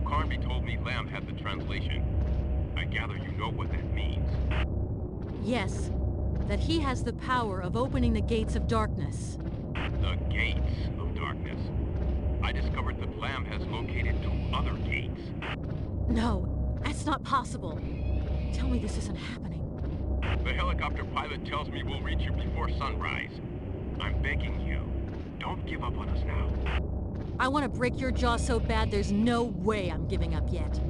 Carnby told me Lamb had the translation. I gather you know what that means. Yes, that he has the power of opening the gates of darkness. The gates of darkness. I discovered that Lamb has located 2 other gates. No, that's not possible. Tell me this isn't happening. The helicopter pilot tells me we'll reach you before sunrise. I'm begging you, don't give up on us now. I want to break your jaw so bad there's no way I'm giving up yet.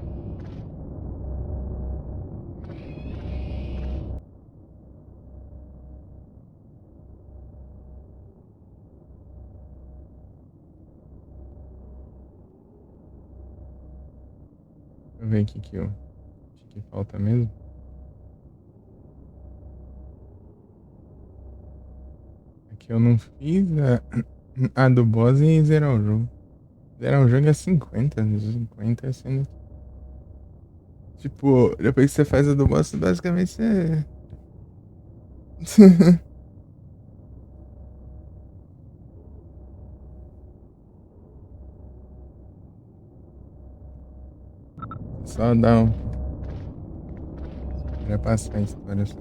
Deixa eu ver o que falta mesmo. Aqui eu não fiz a do boss e zerar o jogo. Zerar o jogo é 50. 50 é sendo. Tipo, depois que você faz a do boss, basicamente você. Só dá um. Pra passar a história só.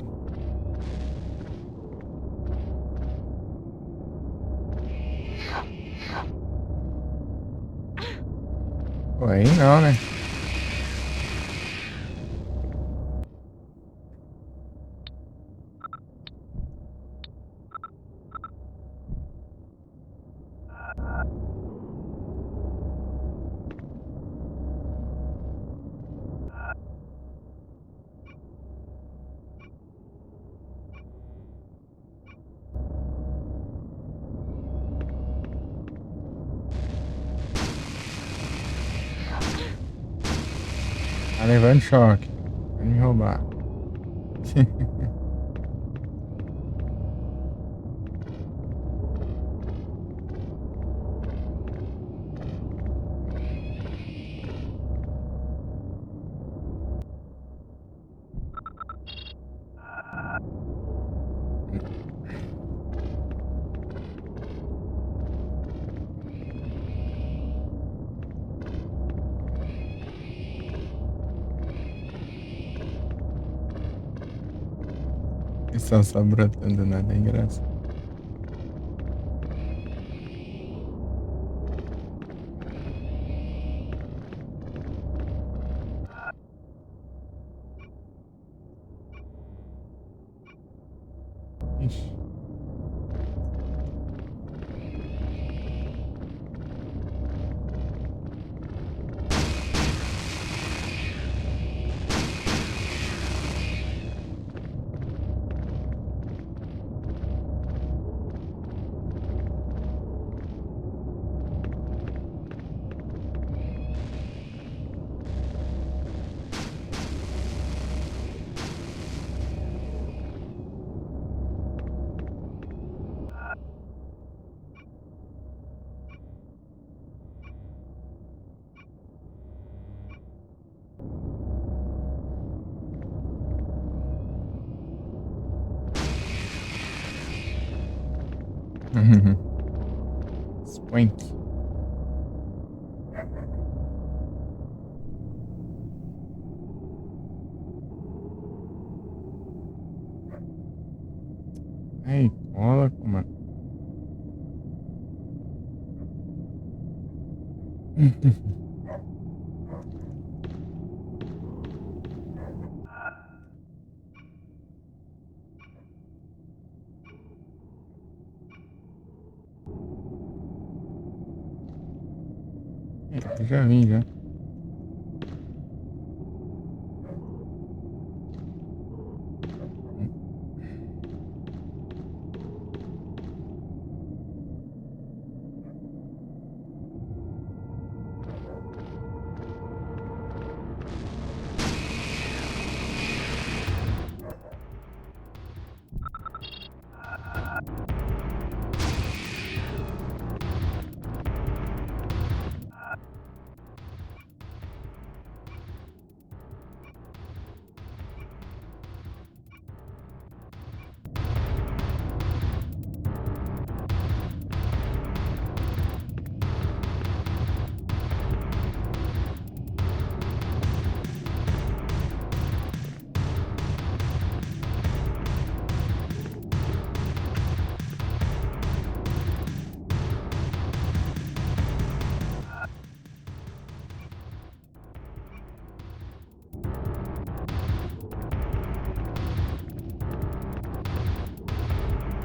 Pô, aí não, né? Tá levando choque. Vai me roubar. Estão só brotando nada, é engraçado. Ixi. Swank. Ai, cola, mano. Já vim, já.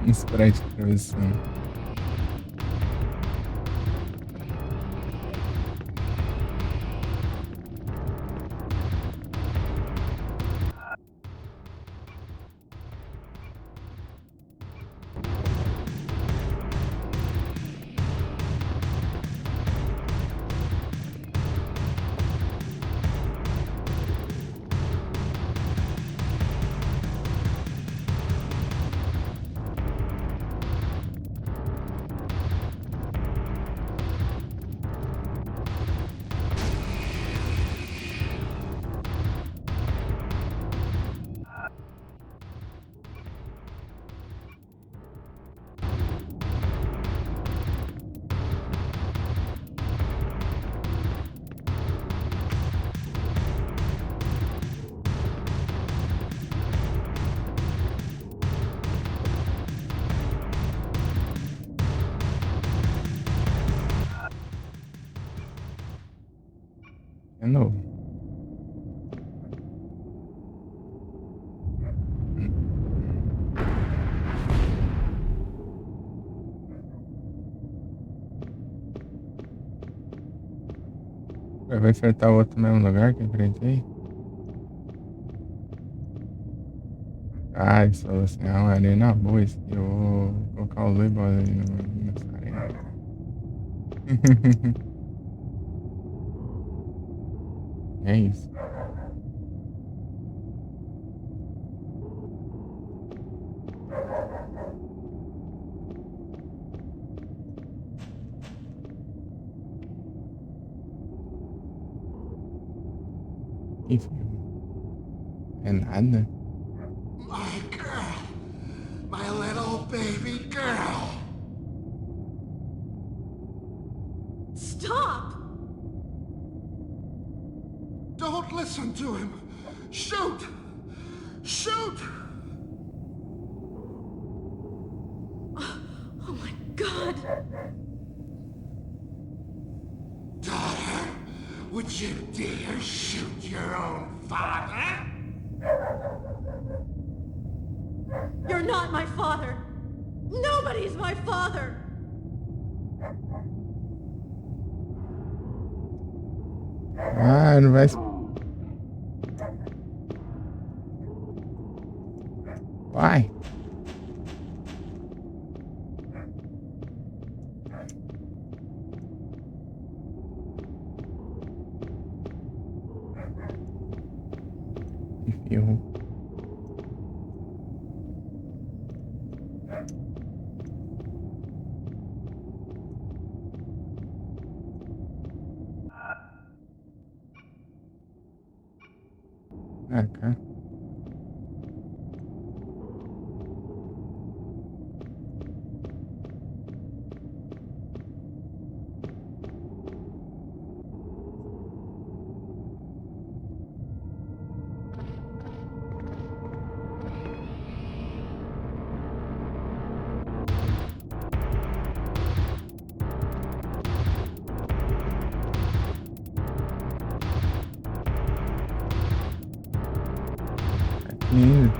Um sprite atravessando. É novo. Vai enfrentar o outro no mesmo lugar que eu enfrentei? Ah, isso falou assim, é uma arena boa isso aqui. Eu vou colocar o Louisville ali nessa arena. É isso. Enfim, é nada. My girl! My little baby girl! Stop! Don't listen to him! Shoot! Shoot! Oh my god! Daughter, would you dare shoot your own father? You're not my father! Nobody's my father! Ah, não vai. Vai. Errou. Ah, cara. Lindo.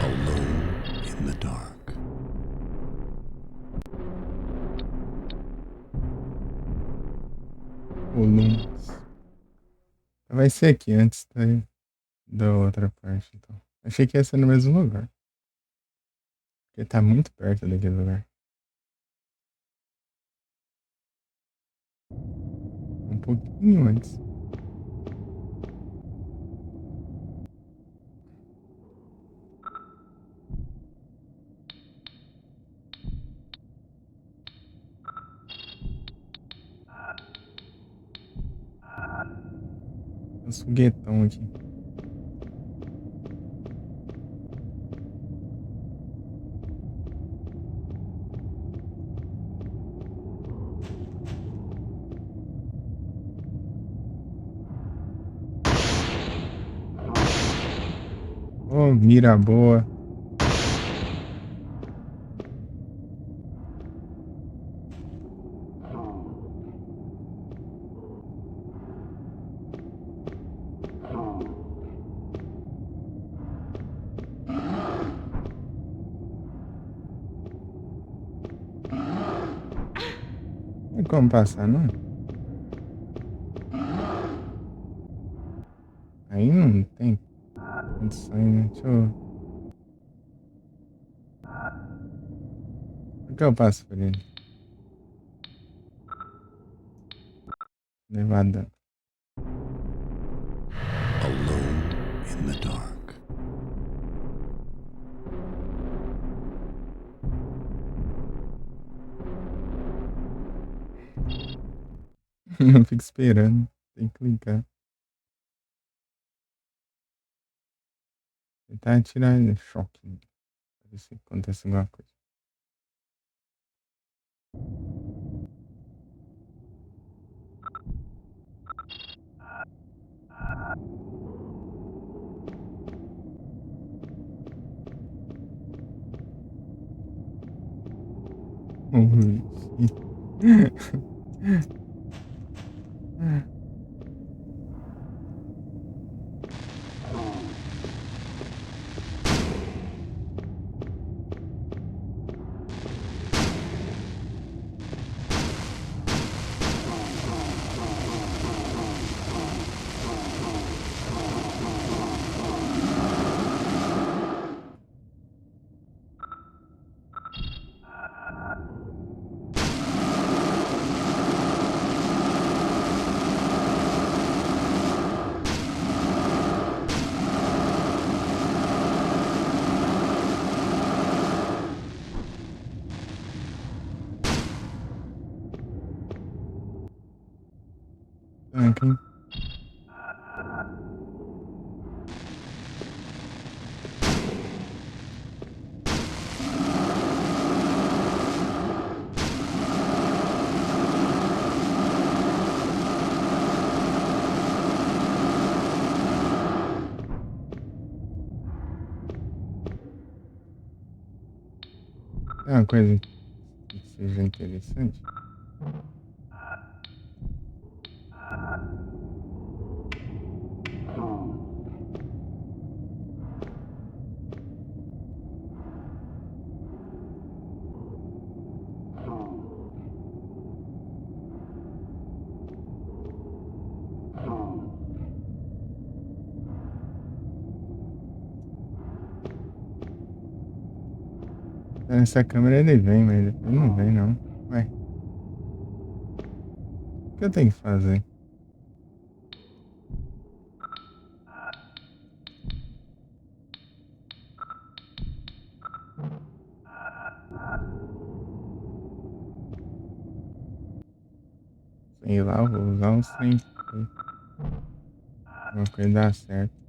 Alone in the dark. Volumes. Vai ser aqui antes da outra parte, então. Achei que ia ser no mesmo lugar. Porque tá muito perto daquele lugar. Um pouquinho antes. Os foguetão aqui. Ô, mira boa. Não tem como passar, não? Aí não tem condições, né? Deixa eu... Por que eu passo por ele? Levada. Alone in the dark. Não fico esperando. Tem que clicar. Tentar atirar ele. Choque. Pra ver se acontece alguma coisa. Ui. Aqui. É uma coisa que seja interessante. Nessa câmera ele vem, mas depois não vem não. Ué. O que eu tenho que fazer? Sei lá, eu vou usar um trem. Uma coisa dá certo.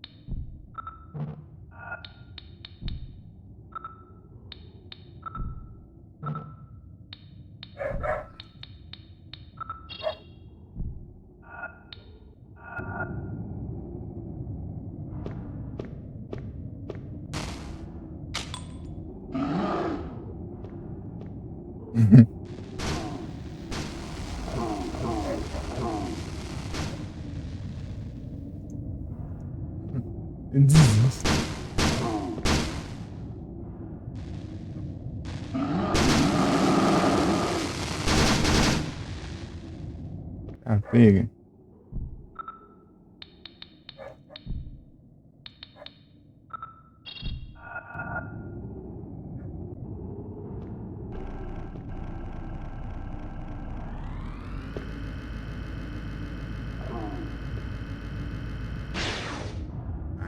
Eu desisto. Tá, pega.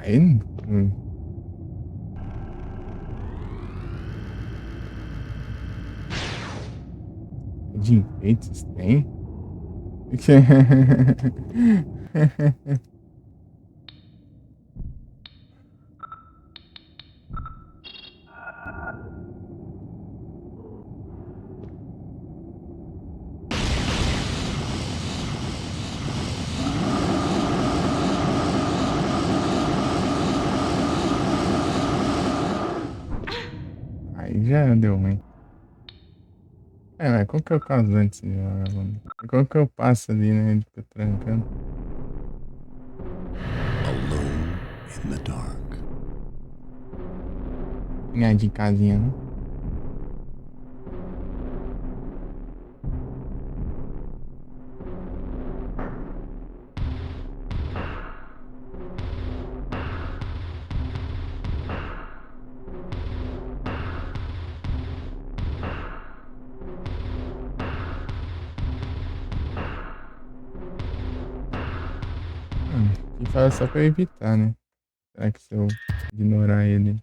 Aí, de enfeite vocês têm? já deu ruim. Mas qual que é o caso antes de vagabundo? Qual que eu passo ali, né? Ele fica trancando. Alone in the dark. Ganhar de casinha, né? E fala só pra eu evitar, né? Será que se eu ignorar ele,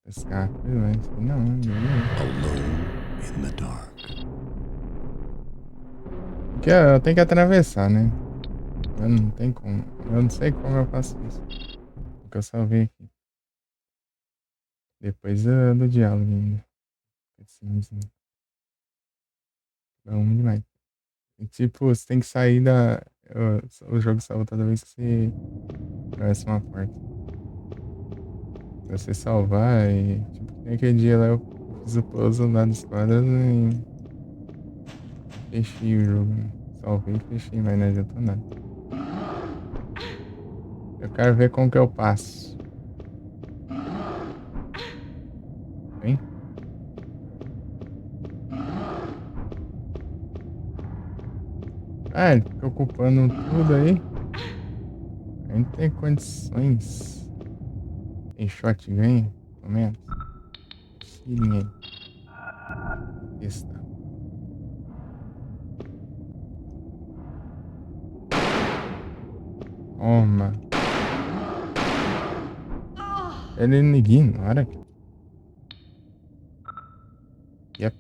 pescar coisa, vai ser? Não, beleza. Alone in the dark. Porque eu tenho que atravessar, né? Eu não tem como. Eu não sei como eu faço isso. Porque eu salvei aqui. Depois do diálogo ainda. Assim. Vamos demais. E, tipo, você tem que sair da. O jogo salva toda vez que você atravessa uma porta. Se você salvar e. Tipo, tem aquele dia lá eu fiz o puzzle lá dos quadros e. Fechei o jogo. Né? Salvei e fechei, mas não adiantou nada. Eu quero ver como que eu passo. Hein? Ah, ele fica ocupando tudo aí. A gente tem condições. Tem shotgun, pelo menos. Tirinha aí. Testar. Toma. Ele me ignora. Yep.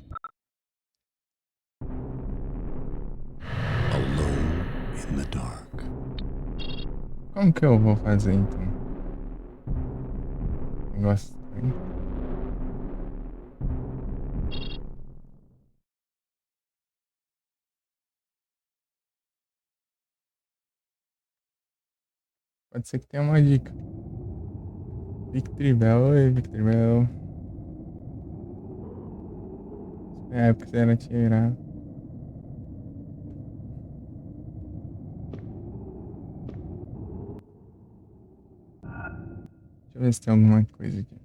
Alone in the dark. Como que eu vou fazer então? Negócio estranho. Pode ser que tenha uma dica. Victory Bell, oi Victory Bell. É, porque você era tirar. Deixa eu ver se tem alguma coisa aqui.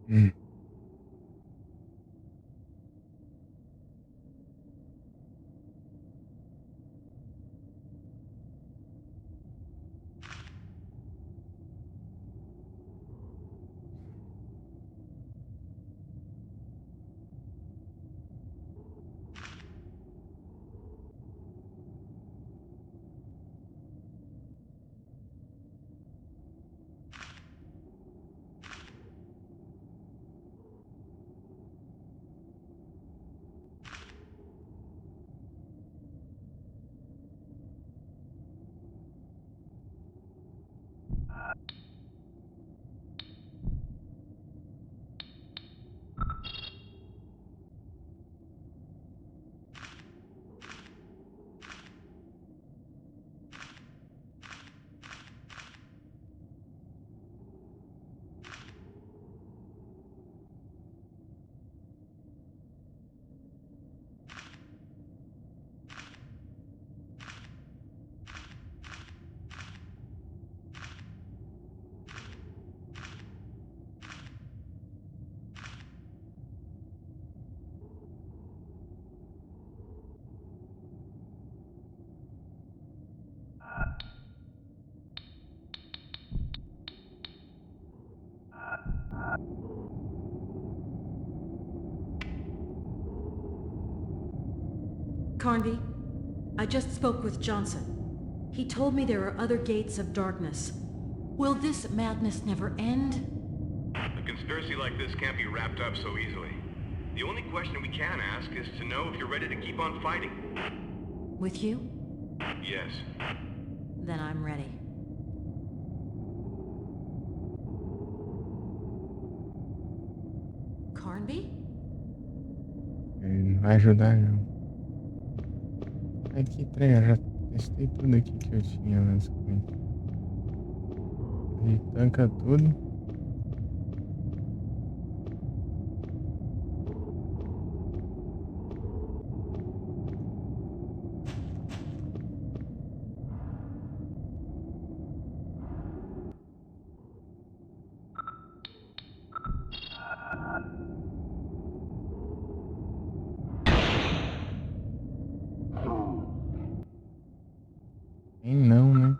Hum. Carnby, I just spoke with Johnson. He told me there are other gates of darkness. Will this madness never end? A conspiracy like this can't be wrapped up so easily. The only question we can ask is to know if you're ready to keep on fighting. With you? Yes. Then I'm ready. Carnby? Ele não vai ajudar, não. Aqui, entrega, já testei tudo aqui que eu tinha, basicamente. Ele tanca tudo. Tem não, né?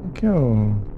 O que é o...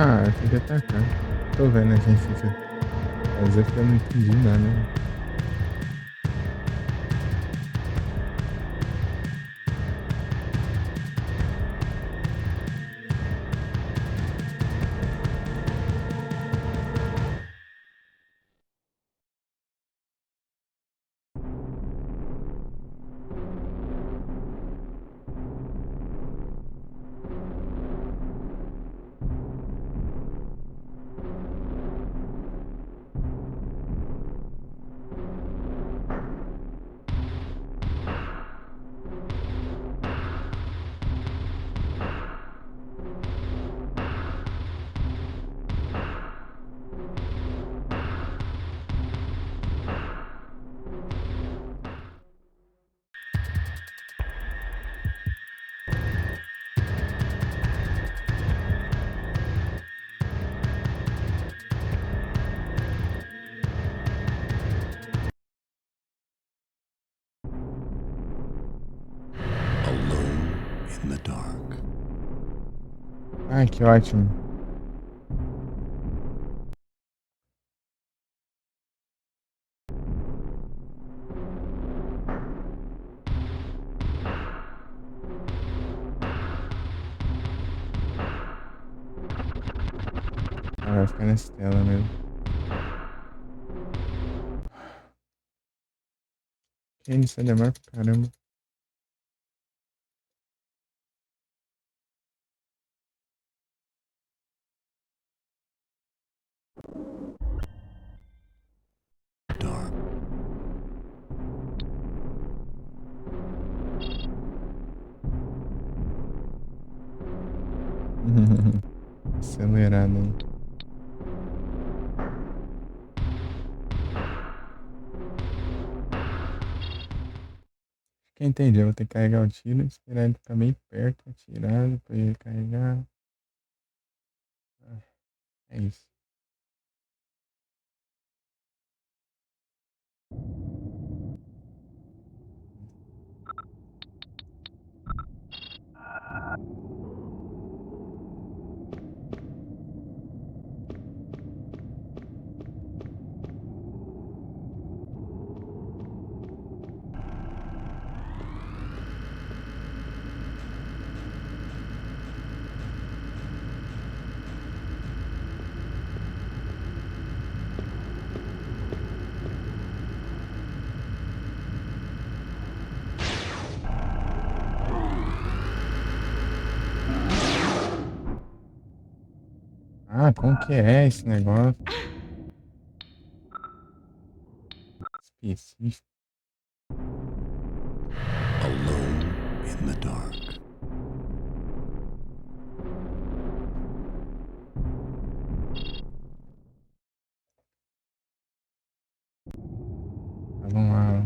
Ah, tem que atacar. Tô vendo a gente fazer porque eu não entendi nada. Alone in the dark. Ai, que ótimo. Ah, vai ficar nessa tela mesmo. Que isso demora pra caramba. Dark. Acelerado aí. Acho que eu entendi. Eu vou ter que carregar o tiro, esperar ele ficar bem perto, atirar, depois ele carregar. Ah, é isso. Ah, como que é esse negócio? Específico. Alone in the dark. Tá, vamos lá.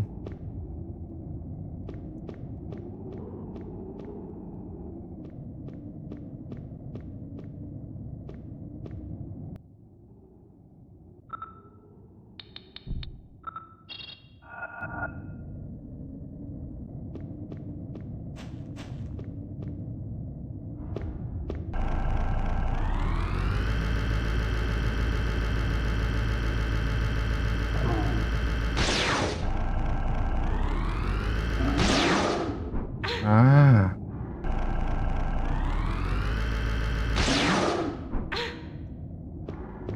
Ah!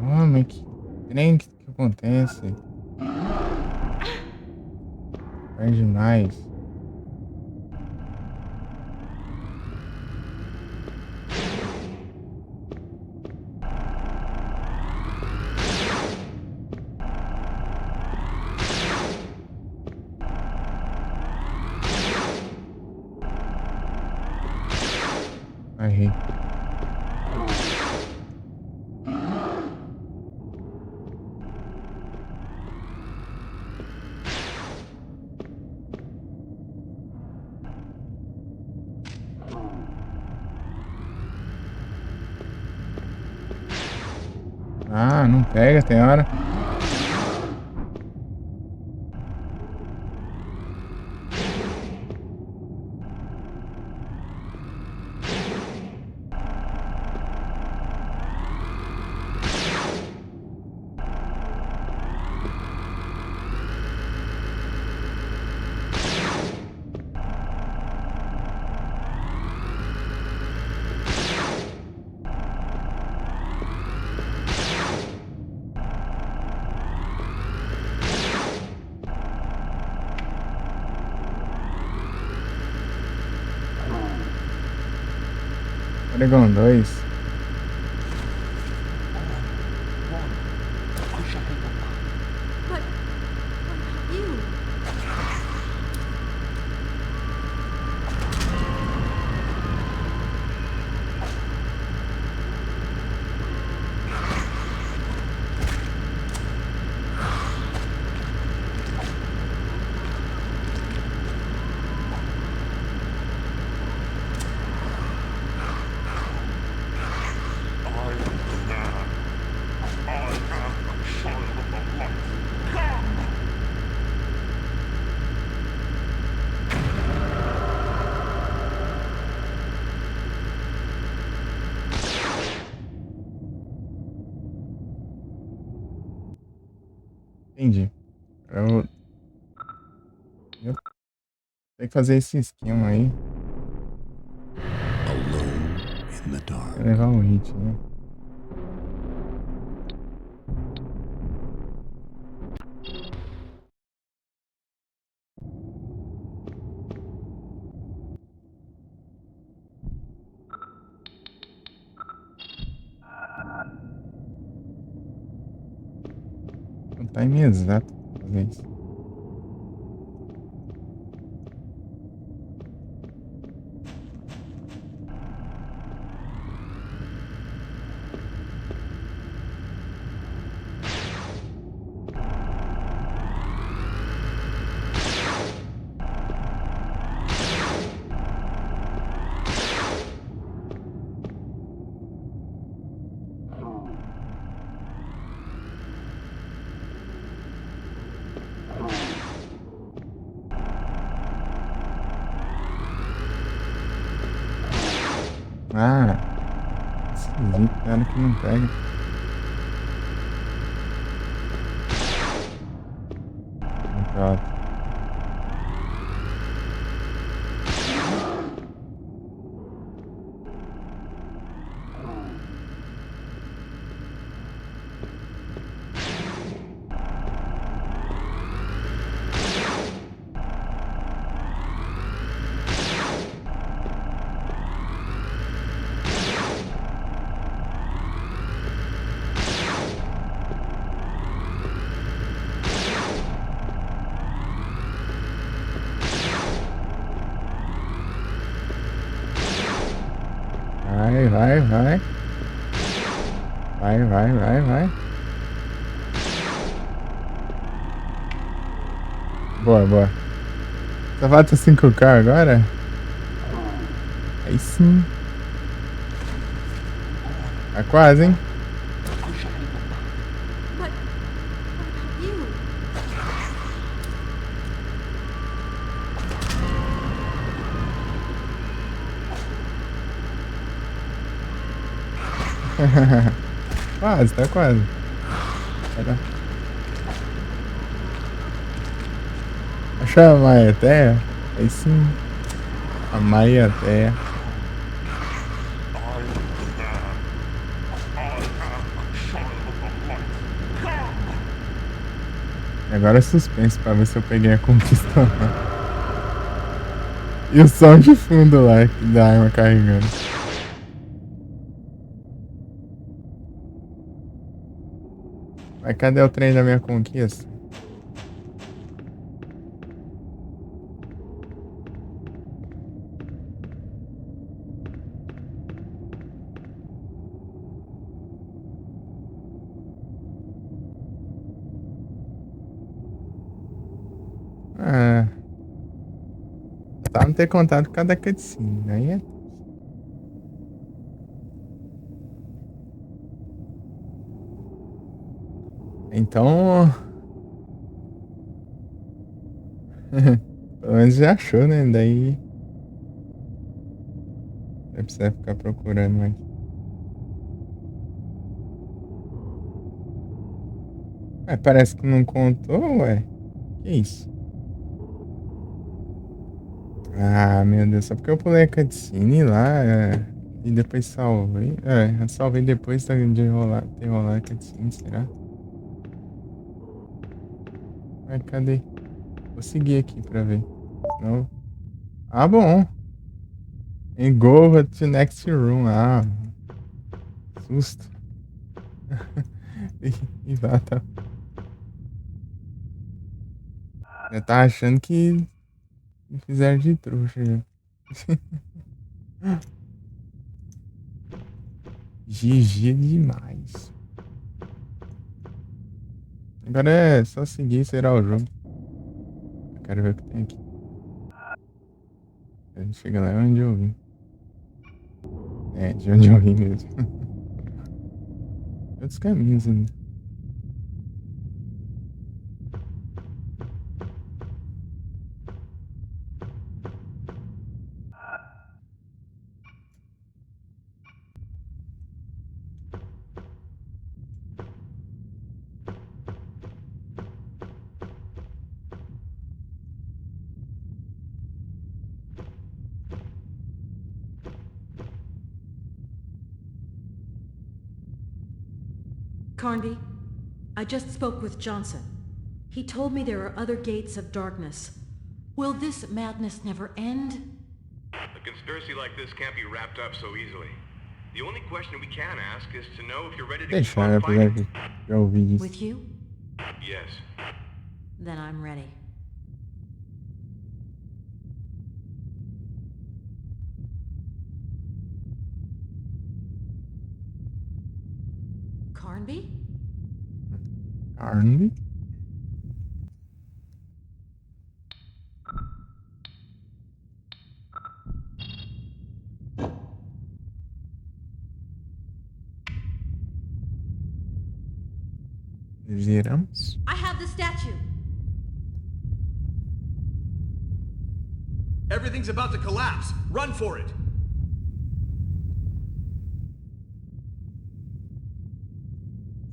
Oh, mas que trem que acontece? É demais. Errei. Ah, não pega, tem hora. Dragon 2. But what about you? Entendi. Eu tenho que fazer esse esquema aí. Alone in the dark. Levar um hit, né? O time exato pra fazer isso. Ah, esquisito, cara que não pega. Pronto. Vai, vai, vai. Vai, vai, vai, vai. Boa, boa. Só falta 5K agora? Aí sim. Tá quase, hein? But what about you? Quase, tá quase. Era. Achou a Maiateia? Aí sim. A Maiateia. E agora é suspense pra ver se eu peguei a conquista. E o som de fundo lá, que da arma carregando. Mas cadê o trem da minha conquista? Ah, tá não ter contato com cada cutscene, aí é. Então. Pelo menos já achou, né? Daí. Vai precisar ficar procurando mais. Parece que não contou, ué. Que isso? Ah, meu Deus, só porque eu pulei a cutscene lá e depois salvei. Eu salvei depois de rolar, ter rolado a cutscene, será? Cadê? Vou seguir aqui pra ver. Senão... Ah, bom. And go to next room. Ah, susto. E vá, tá. Já tá achando que me fizeram de trouxa já. GG demais. Agora é só seguir e zerar o jogo. Eu quero ver o que tem aqui. A gente chega lá onde eu vim. É, de onde eu vim mesmo. Outros caminhos ainda. Carnby, I just spoke with Johnson. He told me there are other gates of darkness. Will this madness never end? A conspiracy like this can't be wrapped up so easily. The only question we can ask is to know if you're ready to keep Deixar, on apesar fighting. de já ouvir isso. With you? Yes. Then I'm ready. Carnby? Carne. Zeramos. I have the statue! Everything's about to collapse. Run for it.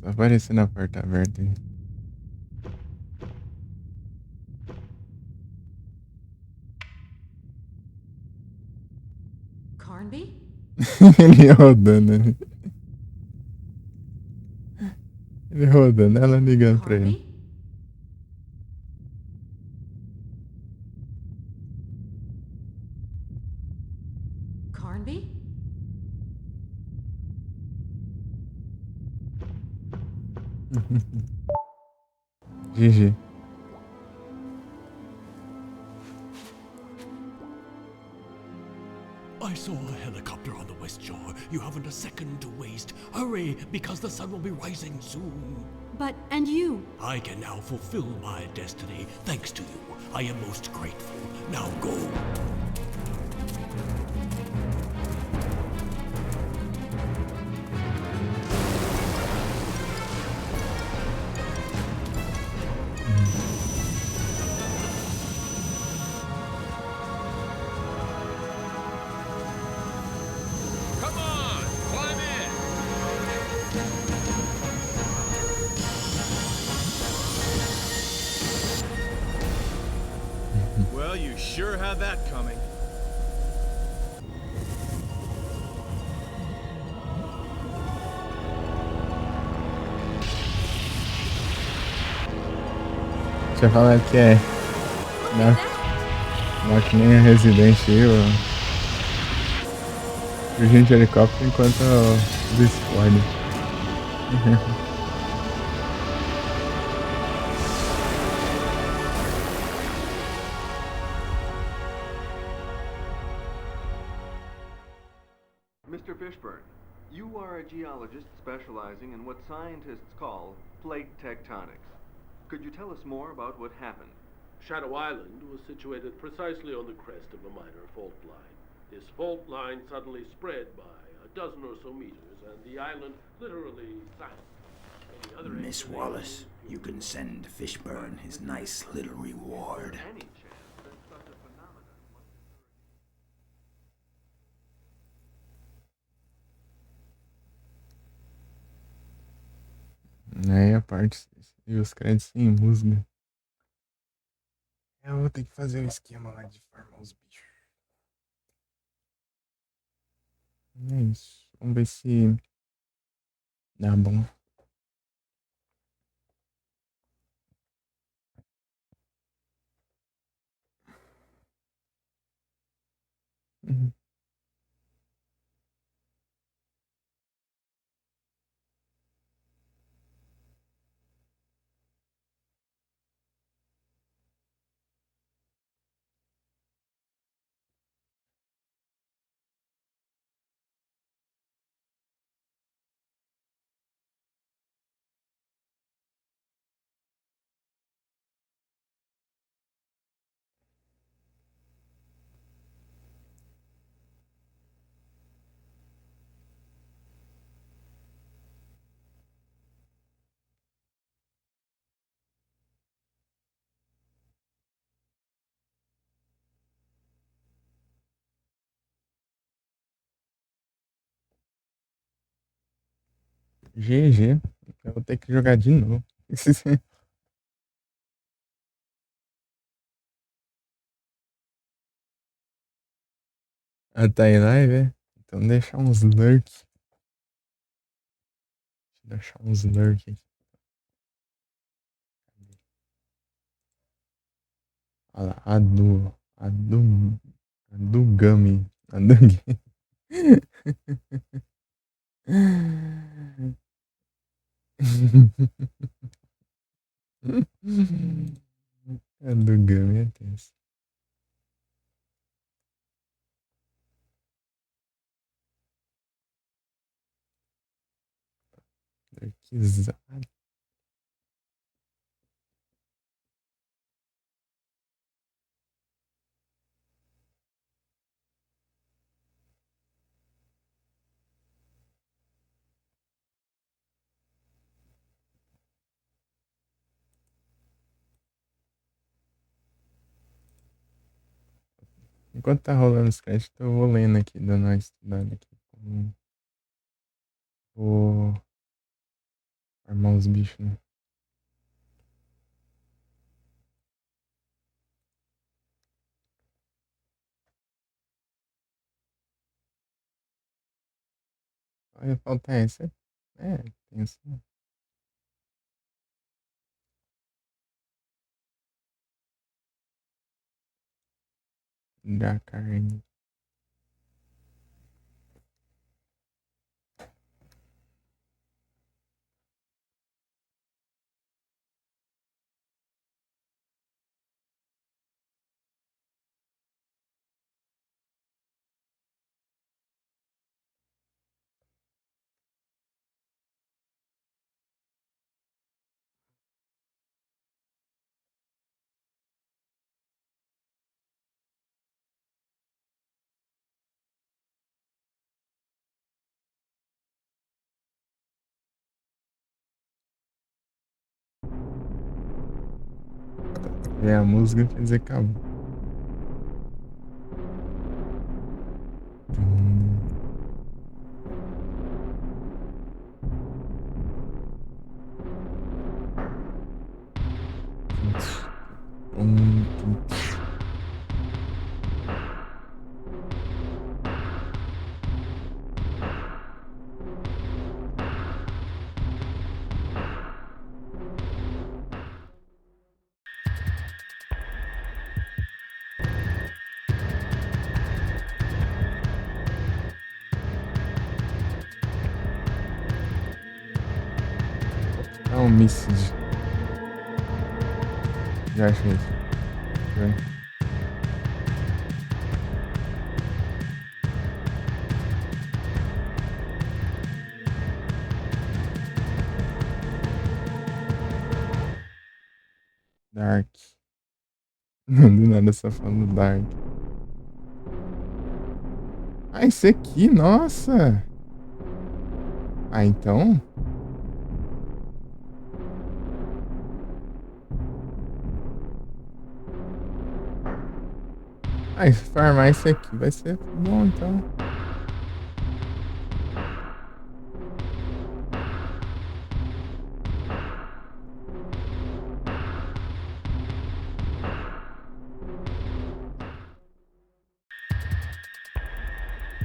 Só aparecendo a porta aberta aí. Carnby? Ele rodando ali. Ele rodando, ela ligando pra ele. Carnby? Carnby? GG. I saw a helicopter on the West Shore. You haven't a second to waste. Hurry, because the sun will be rising soon. And you? I can now fulfill my destiny, thanks to you. I am most grateful. Now go. Come on, climb in. Well, you sure had that coming. Deixa eu falar que é. Não que nem a Resident Evil. Fugir de helicóptero enquanto explode. Mr. Fishburne, you are a geologist specializing in what scientists call plate tectonics. Could you tell us more about what happened? Shadow Island was situated precisely on the crest of a minor fault line. This fault line suddenly spread by a dozen or so meters, and the island literally sank. Any other Miss explanation Wallace, you can send Fishburne his nice little reward. Any chance that such a phenomenon Aí a parte e os créditos sem música. Eu vou ter que fazer um esquema lá de farmar os bichos. É isso. Vamos ver se dá bom. GG. Eu vou ter que jogar de novo. Ah, tá em live, é? Então deixar uns lurk. Deixa eu deixar uns lurk aqui. Olha lá, a do Gami. A do A do Gami é tenso. Lurkizado. Enquanto tá rolando os créditos, eu vou lendo aqui, dando uma estudada aqui. Vou armar os bichos, né? Só ia faltar essa. É, tenso. Da carne. É a música, quer dizer, acabou. É um message. Já achei isso. Vai. Dark. Do nada só falando Dark. Ah, esse aqui, nossa! Ah, então? Ah, se farmar esse aqui vai ser bom, então.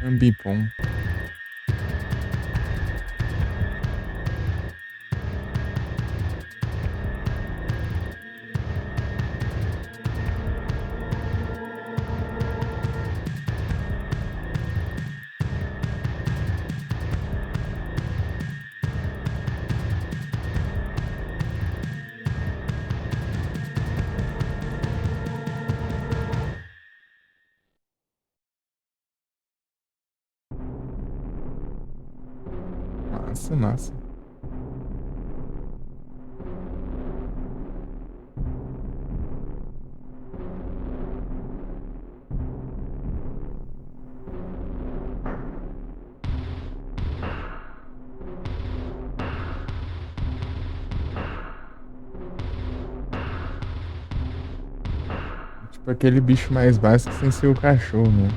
Ambipom. Massa, massa. Tipo aquele bicho mais básico sem ser o cachorro, né?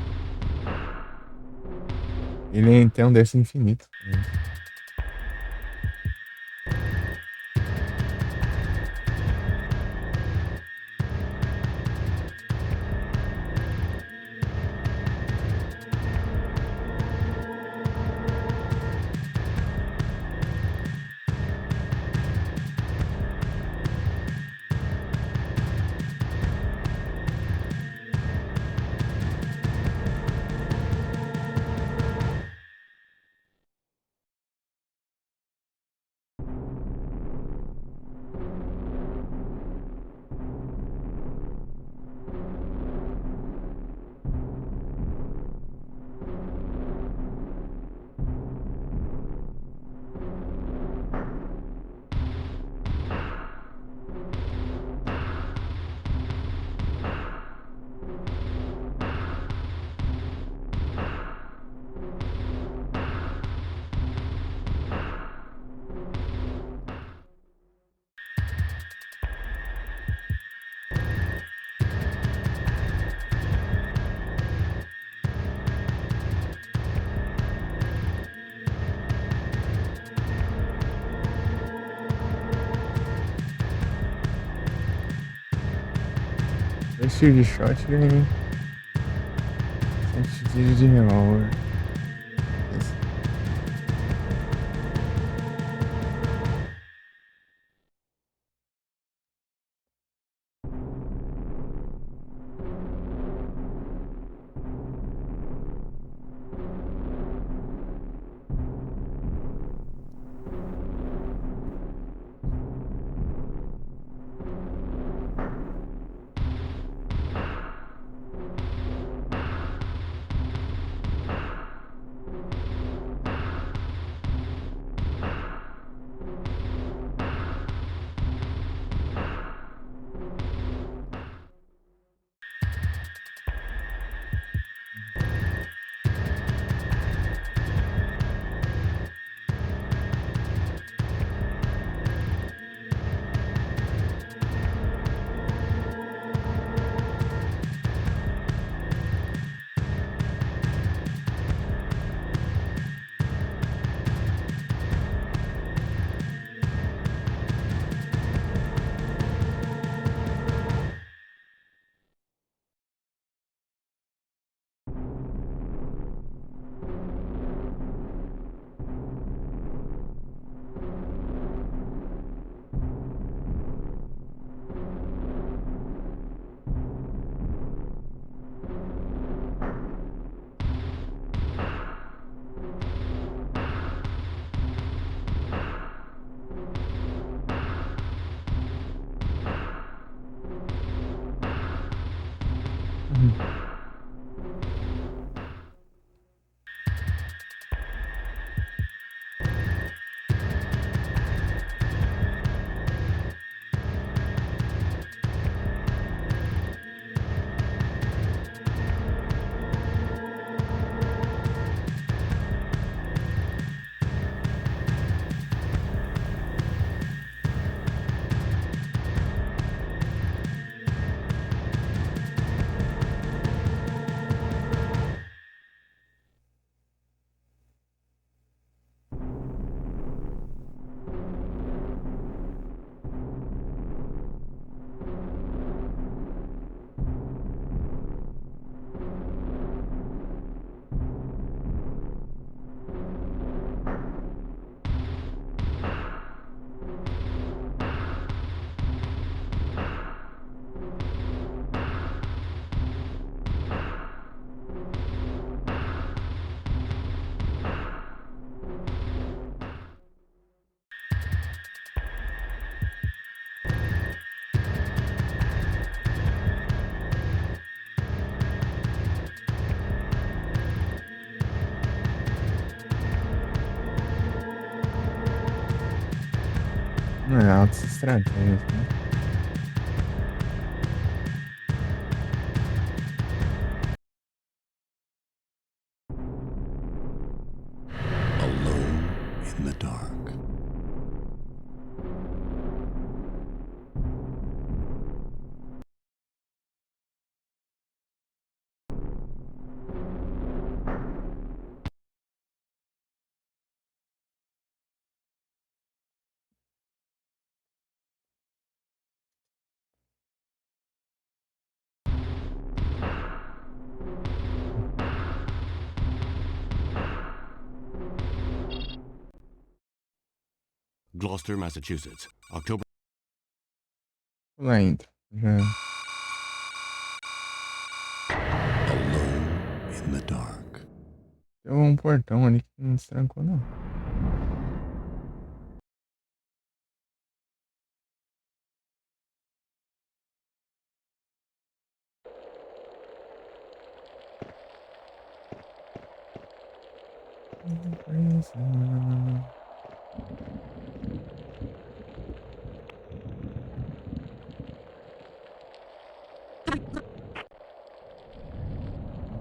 Ele tem um desse infinito. tiro de shotgun. 7 tiros de revólver. É, altas estratégias, né? Alone in the dark. Gloucester, Massachusetts, October. Lá entra. Já. Alone in the dark. Tem um portão ali que não se trancou, não.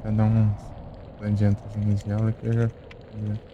Tentar dar uns adiantos de aula que eu já fiz.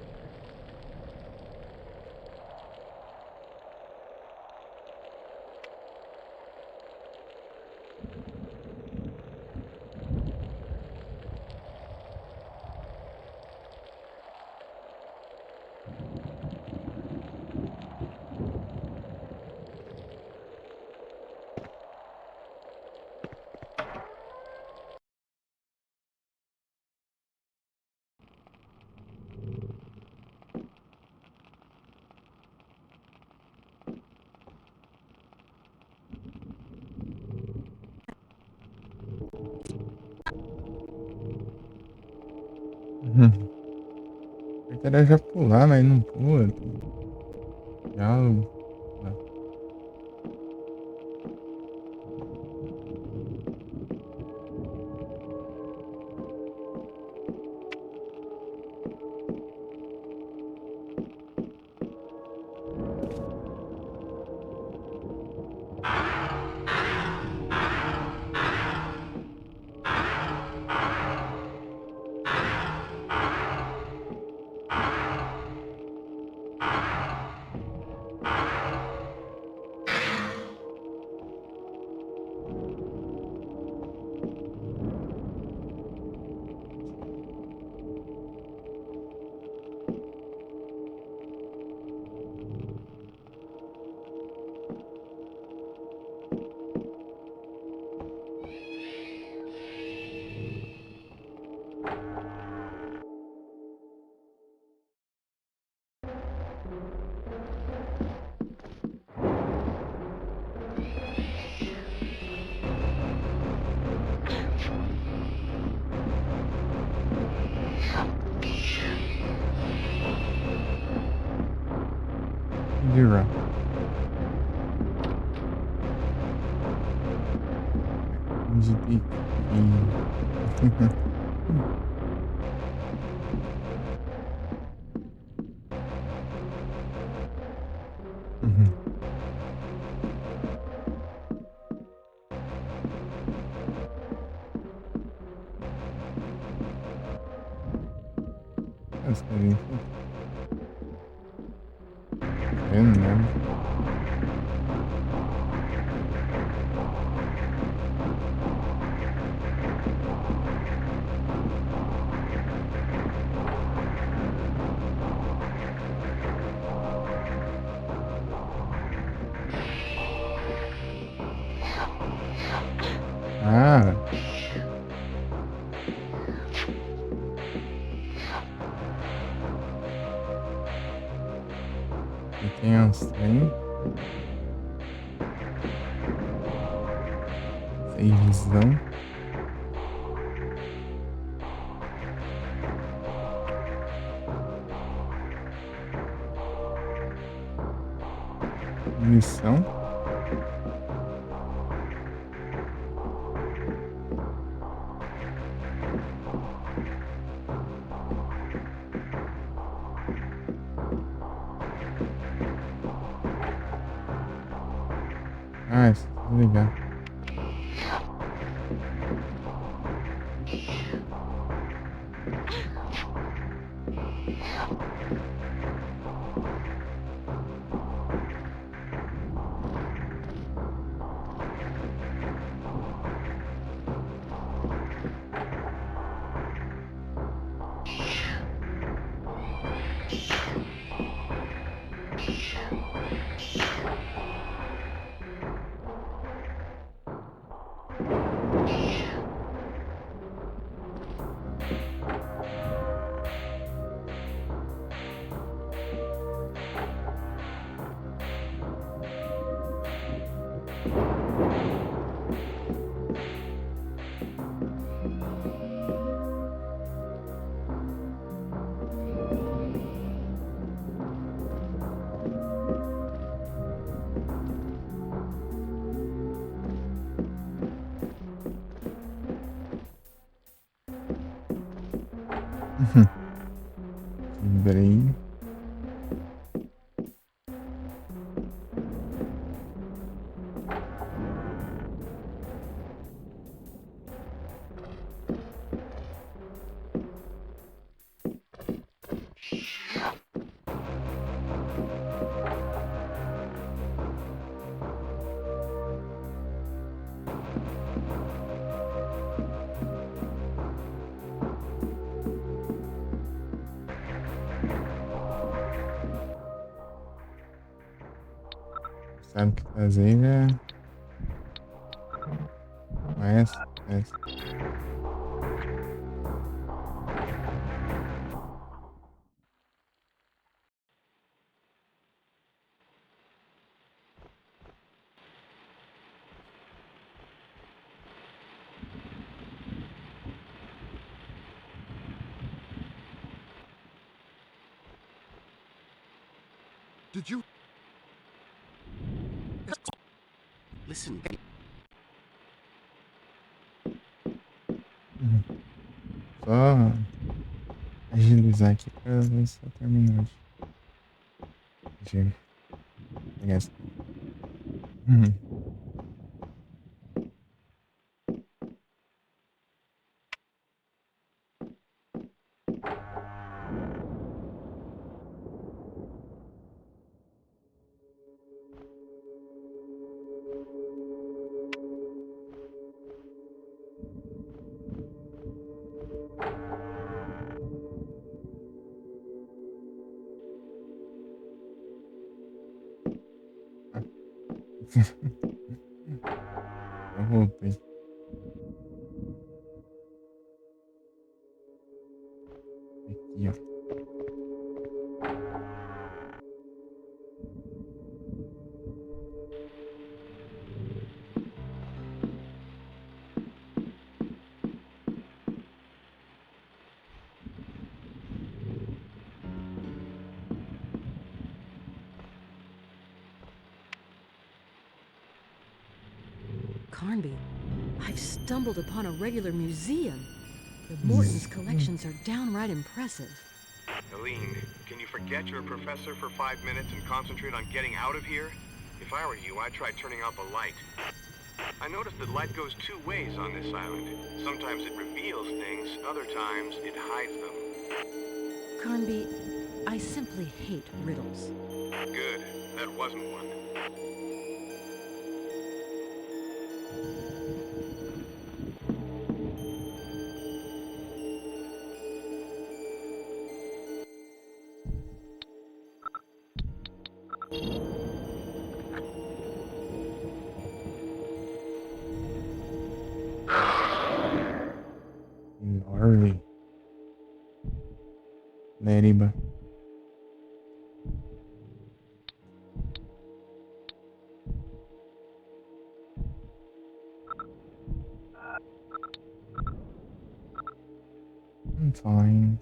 Uhum. Eu queria já pular, mas não pula. Diálogo. Zero. GP. Uhum. As coisas. Vendo, né? Ah. E tem uns trem. Sem visão. Munição. Ah, isso é legal. Lembrei. Sabe o que fazer, né? Essa. Did you? Listen. Só agilizar aqui pra ver se eu termino hoje. Deixa eu pegar essa. Eu voltei. Aqui, ó. Carnby, I've stumbled upon a regular museum. The Morton's collections are downright impressive. Eileen, can you forget you're a professor for 5 minutes and concentrate on getting out of here? If I were you, I'd try turning off a light. I noticed that light goes 2 ways on this island. Sometimes it reveals things, other times it hides them. Carnby, I simply hate riddles. Good. That wasn't one. Gnarly. Ladybug. I'm fine.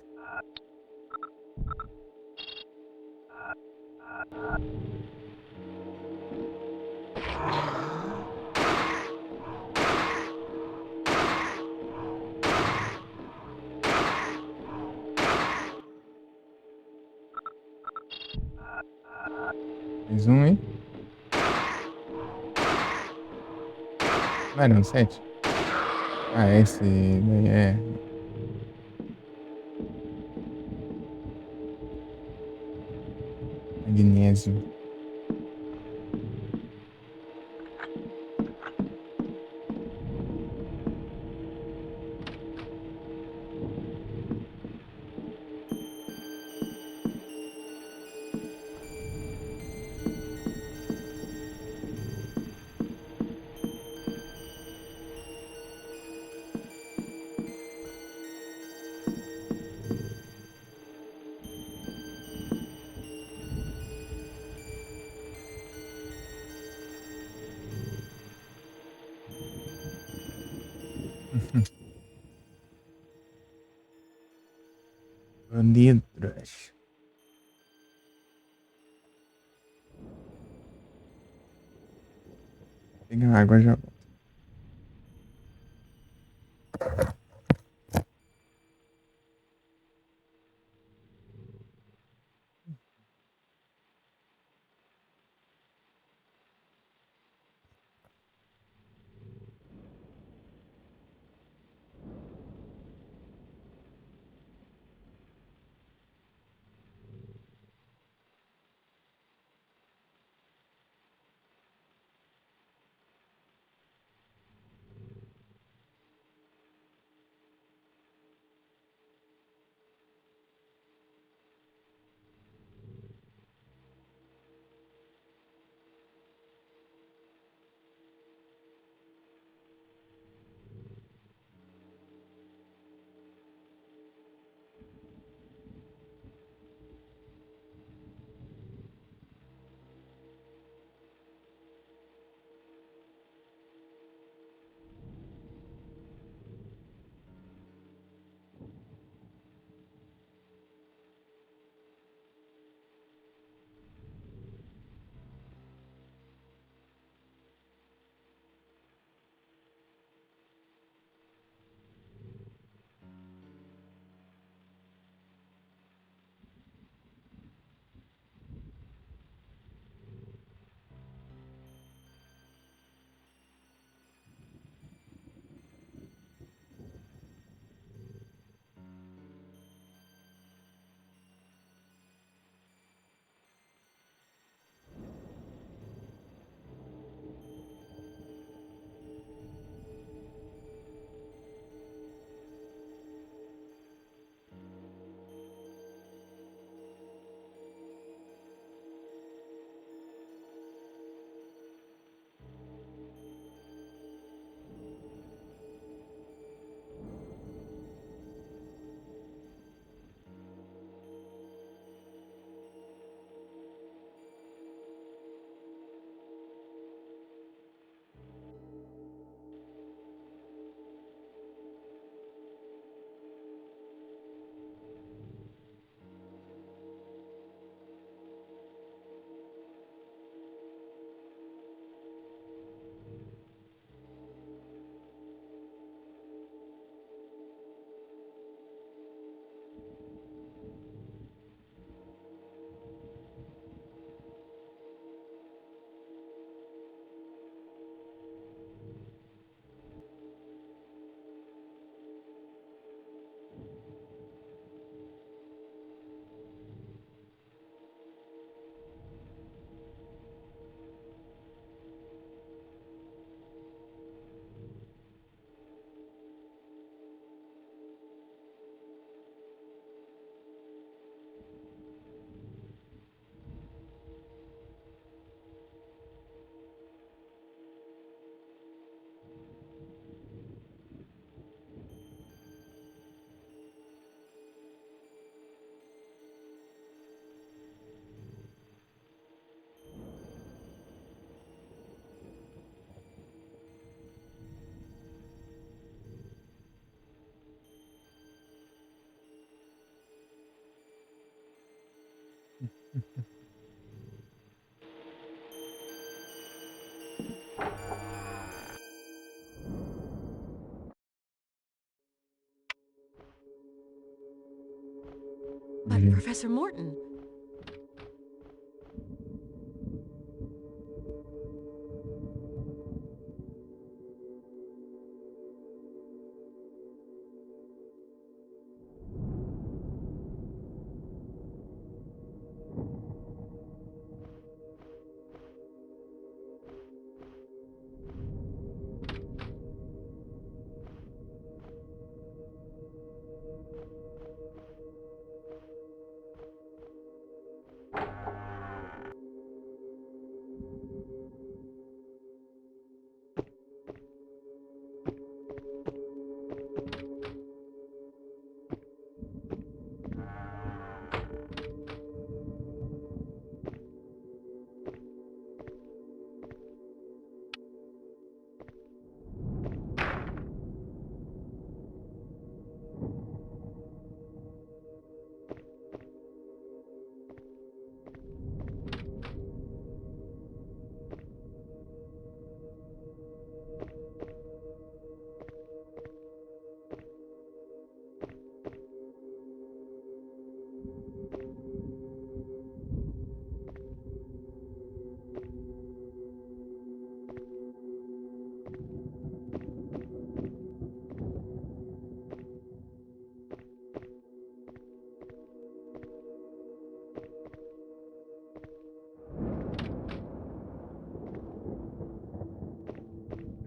Mais um aí. Não era um 7? Ah, esse daí é. Magnésio. Litros. Pegar água já volto. But Professor Morton,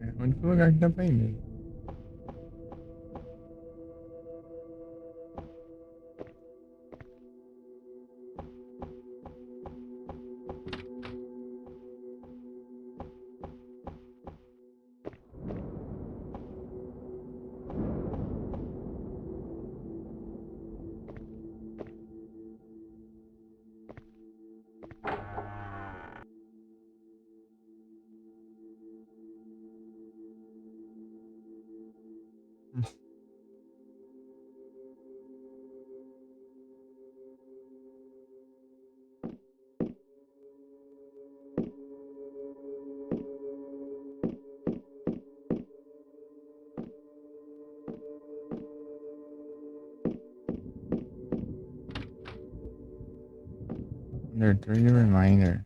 É o único lugar que dá pra ir mesmo. Under 3 reminder.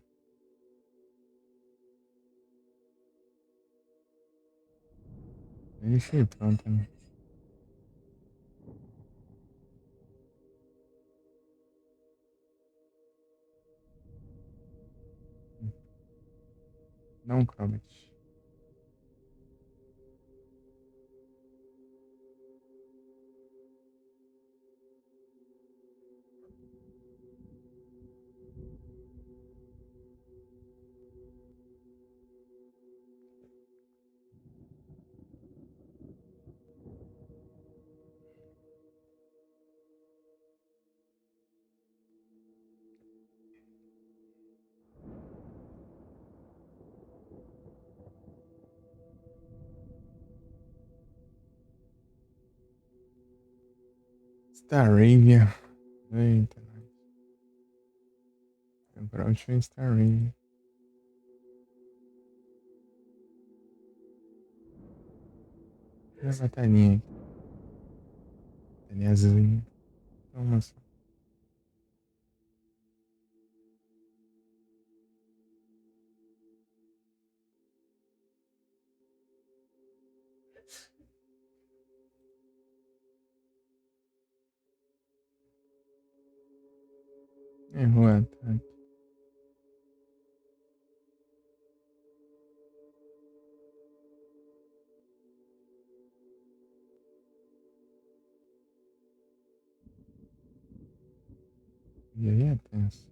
Ixi, pronto, né? Não, Comet. Staravia. Eita, nós. Pra onde foi Staravia? Olha a batalhinha aqui. Batalhinha azul. Toma só. Errou o ataque. E aí é tenso.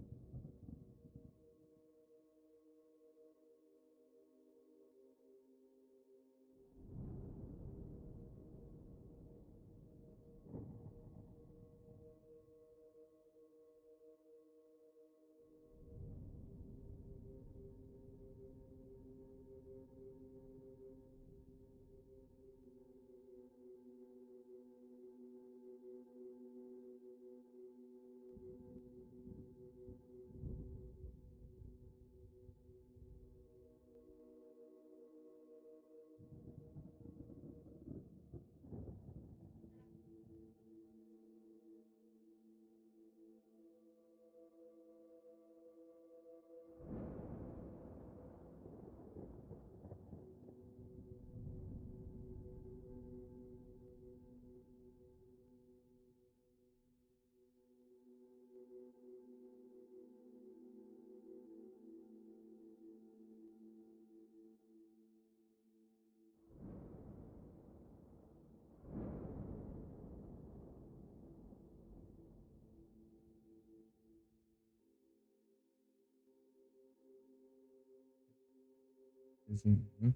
Uhum.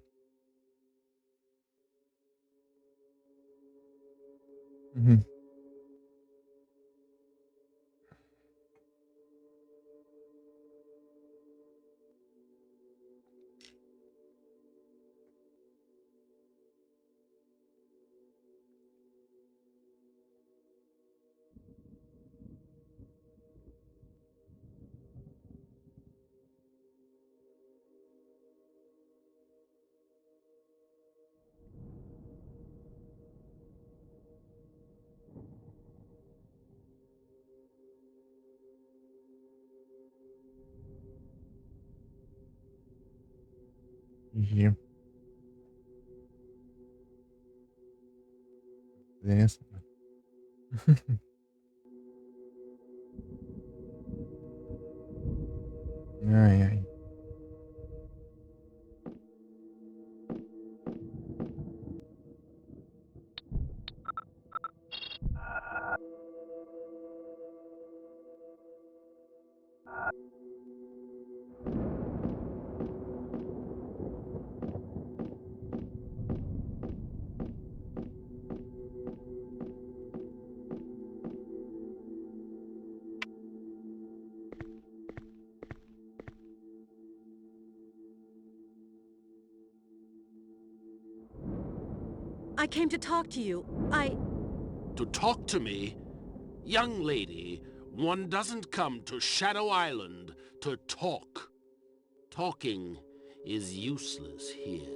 Uhum. Entendi. Beleza. Ai, ai. I came to talk to you. To talk to me? Young lady, one doesn't come to Shadow Island to talk. Talking is useless here.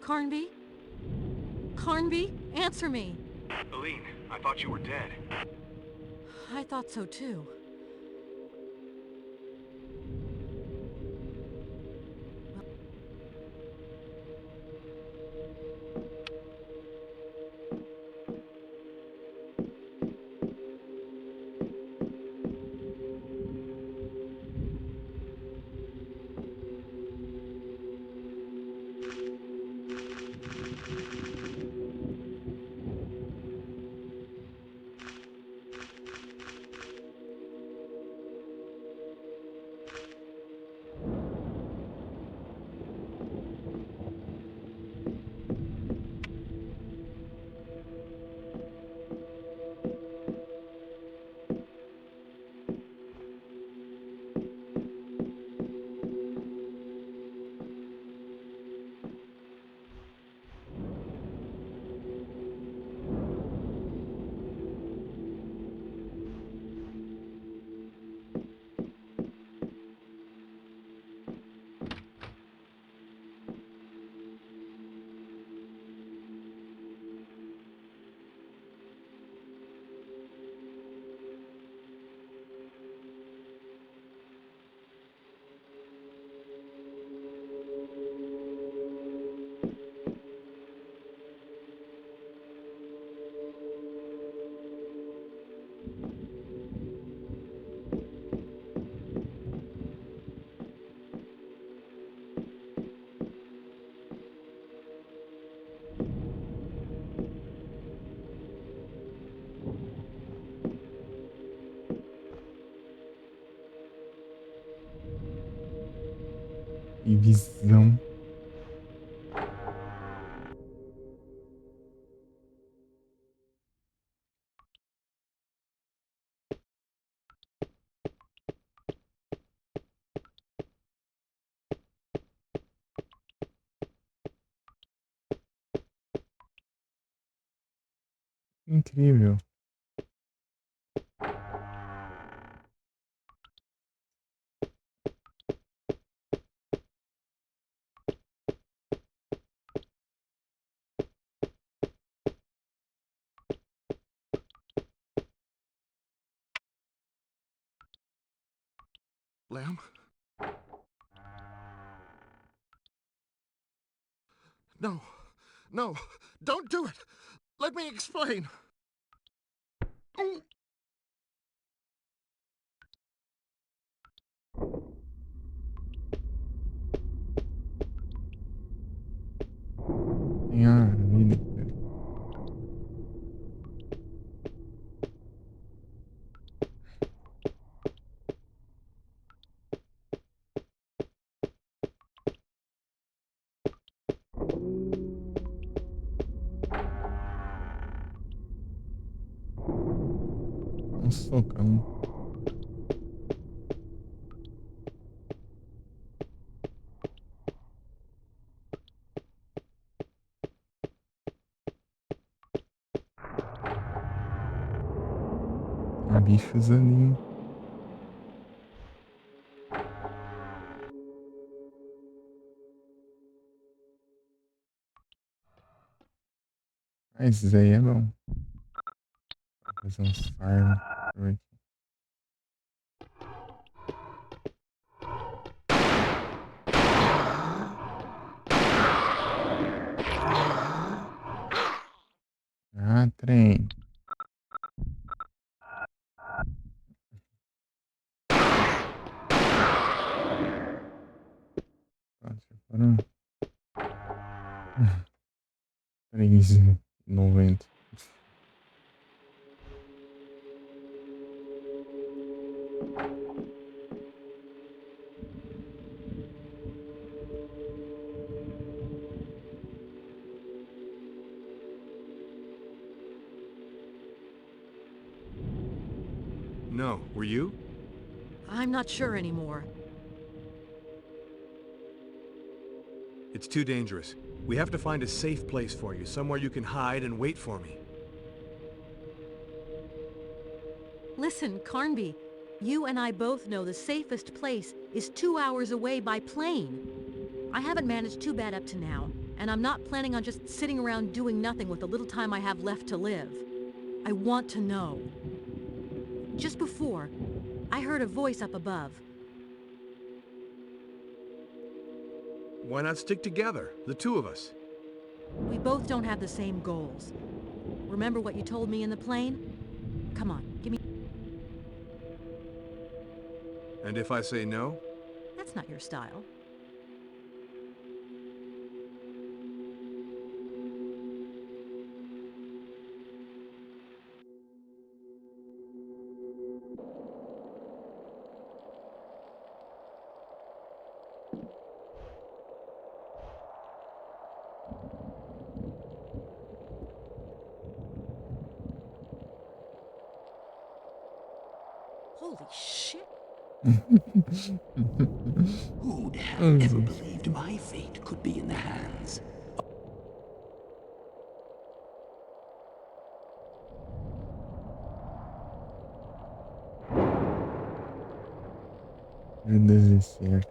Carnby? Carnby? Answer me! Aline, I thought you were dead. I thought so too. Que visão. Incrível. Lamb? No. No. Don't do it. Let me explain. Senhora, vida. Um socão. Bichos ali. Mas isso aí é bom. Vou fazer uns farm por aqui. Ah, trem. Pronto, já foram 3,90. No, were you? I'm not sure anymore. It's too dangerous. We have to find a safe place for you, somewhere you can hide and wait for me. Listen, Carnby, you and I both know the safest place is 2 hours away by plane. I haven't managed too bad up to now, and I'm not planning on just sitting around doing nothing with the little time I have left to live. I want to know. Just before, I heard a voice up above. Why not stick together, the two of us? We both don't have the same goals. Remember what you told me in the plane? Come on, give me... And if I say no? That's not your style. Holy shit. Who'd have ever believed my fate could be in the hands? No deserto.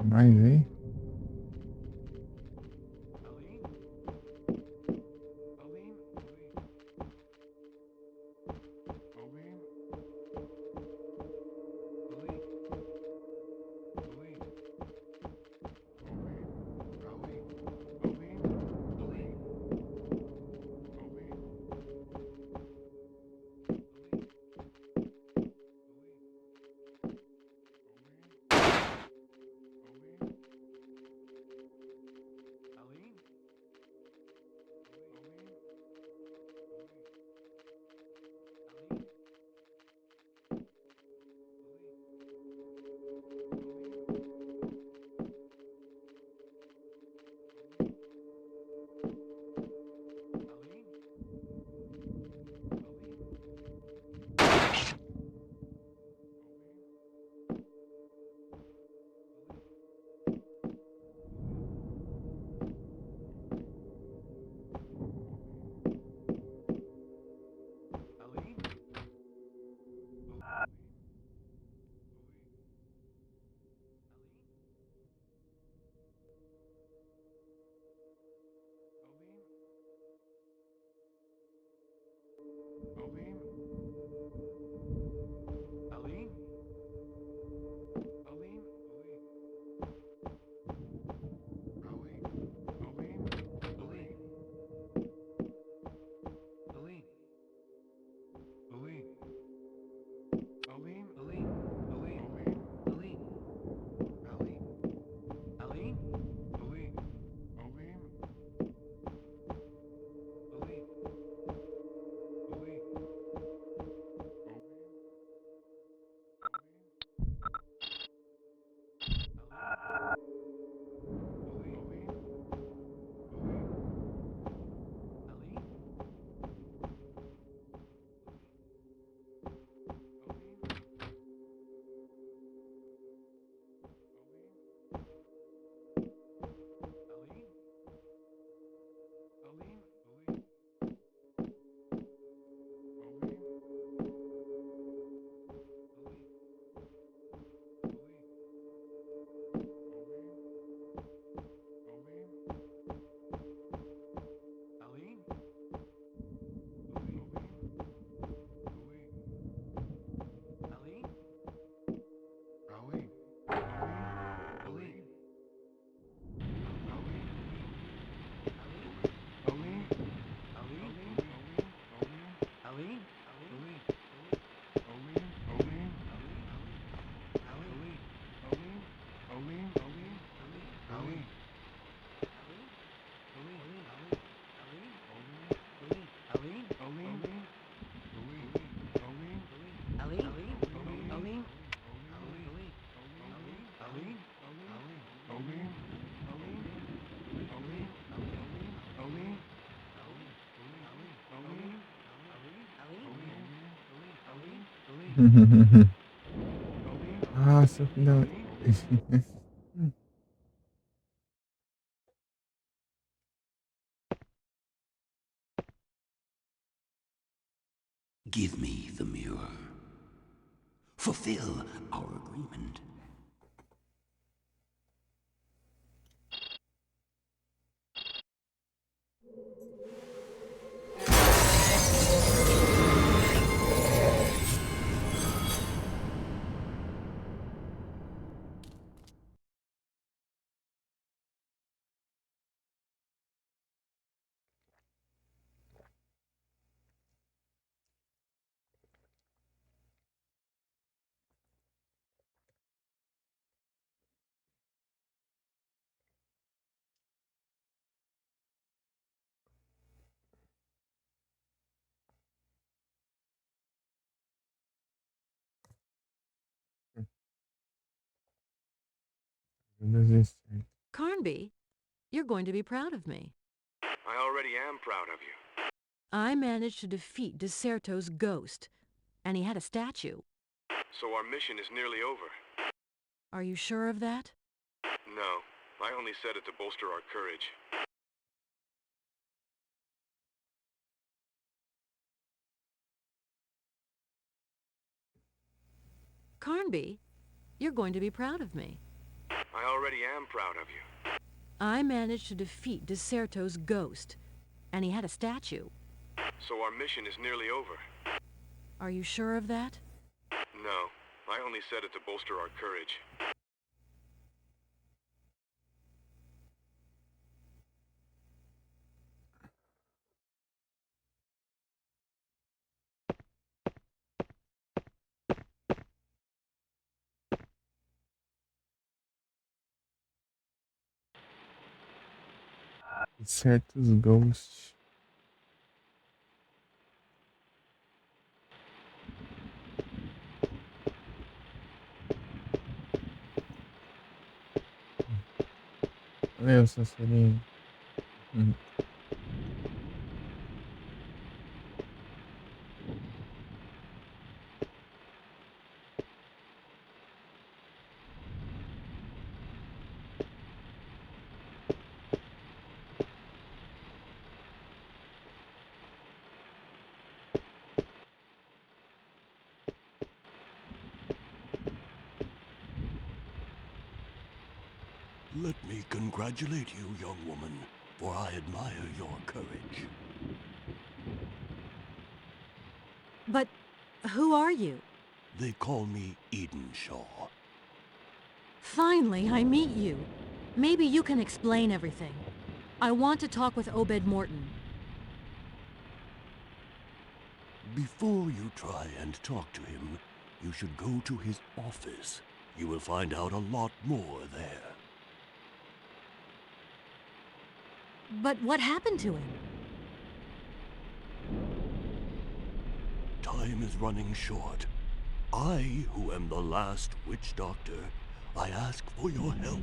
Mais aí? Ah, seu filho da... Give me the mirror. Fulfill our agreement. Carnby, you're going to be proud of me. I already am proud of you. I managed to defeat Deserto's ghost, and he had a statue. So our mission is nearly over. Are you sure of that? No, I only said it to bolster our courage. Carnby, you're going to be proud of me. I already already am proud of you. I managed to defeat Deserto's ghost, and he had a statue. So our mission is nearly over. Are you sure of that? No, I only said it to bolster our courage. Certos ghosts. Valeu, Sassourinho. Let me congratulate you, young woman, for I admire your courage. But who are you? They call me Edenshaw. Finally, I meet you. Maybe you can explain everything. I want to talk with Obed Morton. Before you try and talk to him, you should go to his office. You will find out a lot more there. But what happened to him? Time is running short. I, who am the last witch doctor, I ask for your help.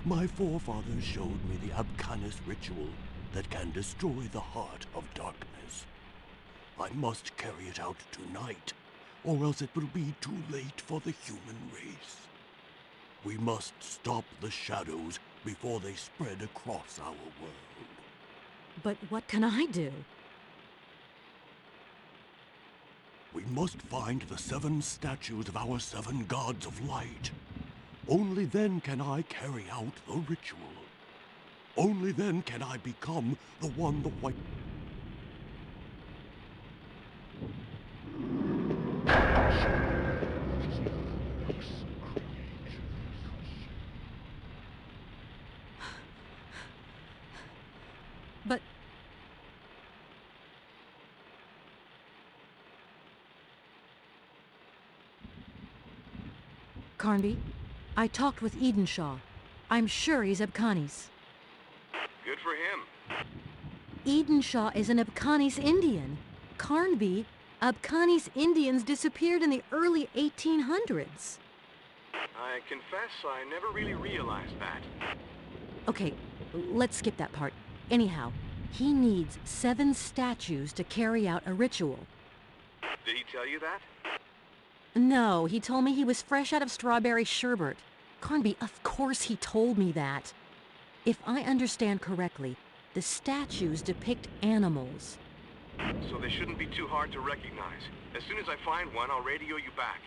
My forefathers showed me the Abcanis ritual that can destroy the heart of darkness. I must carry it out tonight, or else it will be too late for the human race. We must stop the shadows before they spread across our world. But what can I do? We must find the 7 statues of our 7 gods of light. Only then can I carry out the ritual. Only then can I become the one the white... But... Carnby, I talked with Edenshaw. I'm sure he's Abcanis. Good for him. Edenshaw is an Abcanis Indian. Carnby, Abcanis Indians disappeared in the early 1800s. I confess I never really realized that. Okay, let's skip that part. Anyhow, he needs 7 statues to carry out a ritual. Did he tell you that? No, he told me he was fresh out of strawberry sherbet. Carnby, of course he told me that. If I understand correctly, the statues depict animals. So they shouldn't be too hard to recognize. As soon as I find one, I'll radio you back.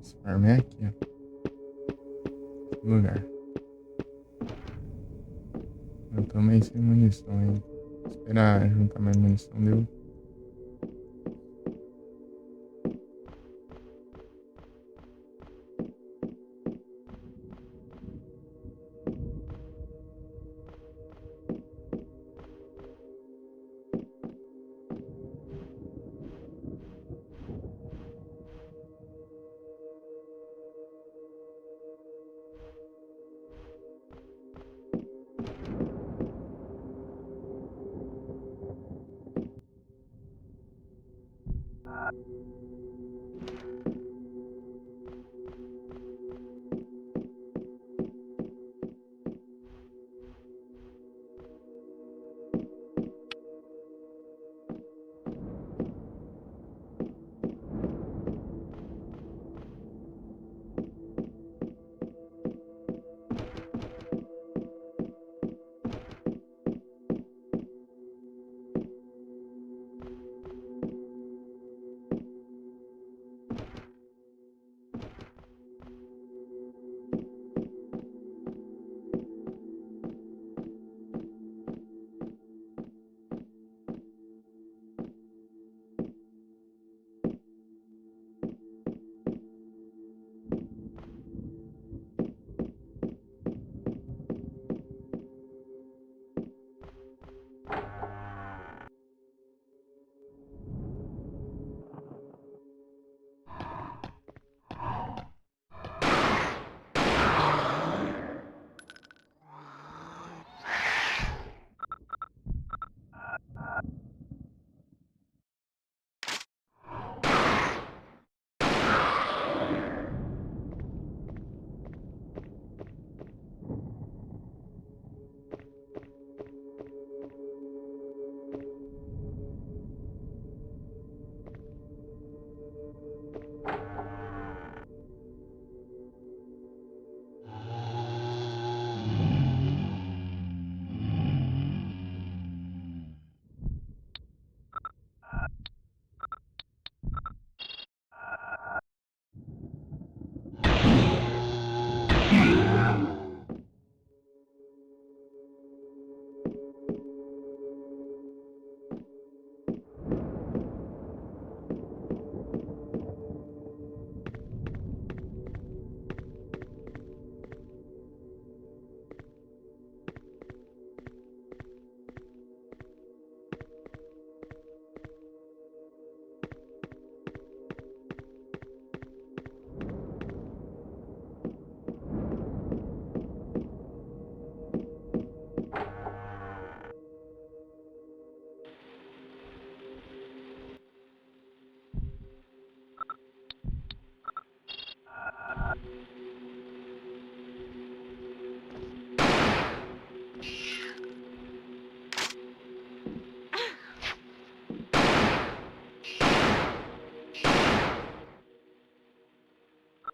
Esse farm é aqui, ó. Esse lugar. Eu tô meio sem munição aí. Vou esperar juntar mais munição, deu.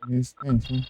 Resistente, hein?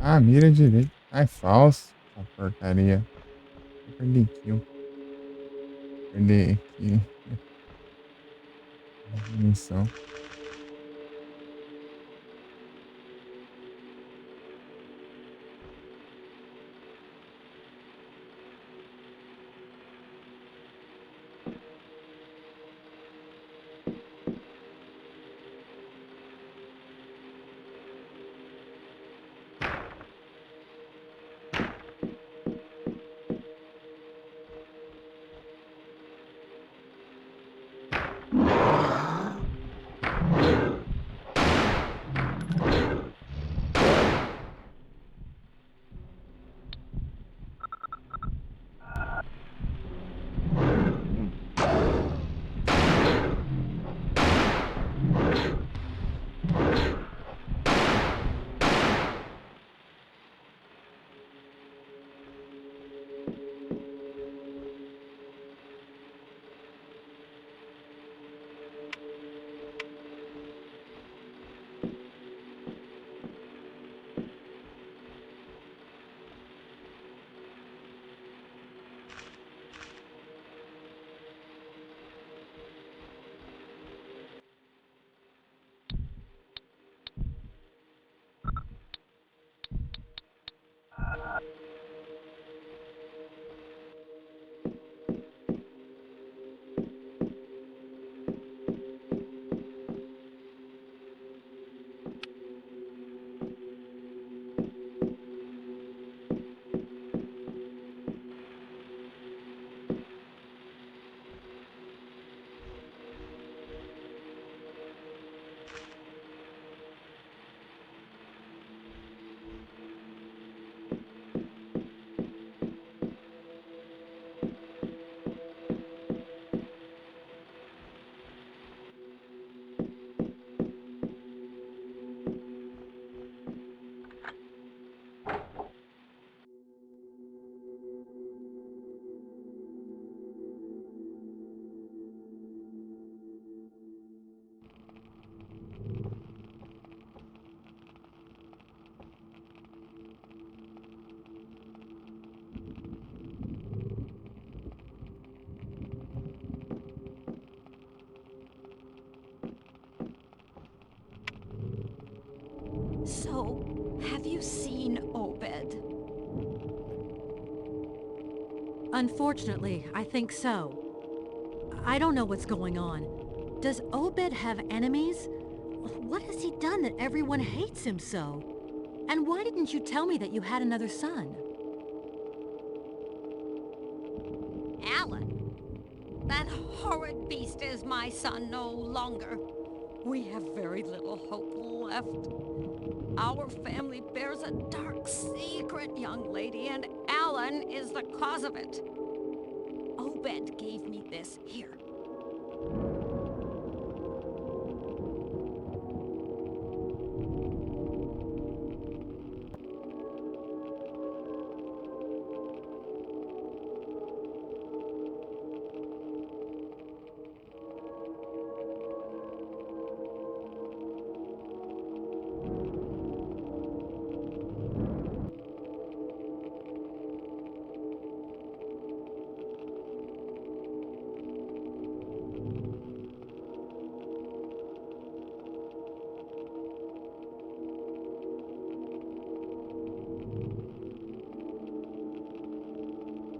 Ah, mira direito. Ai, falso. Essa porcaria. Eu perdi kill. Perdi aqui. Munição. So, have you seen Obed? Unfortunately, I think so. I don't know what's going on. Does Obed have enemies? What has he done that everyone hates him so? And why didn't you tell me that you had another son? Alan, that horrid beast is my son no longer. We have very little hope left. Our family bears a dark secret, young lady, and Alan is the cause of it. Obed gave me this. Here.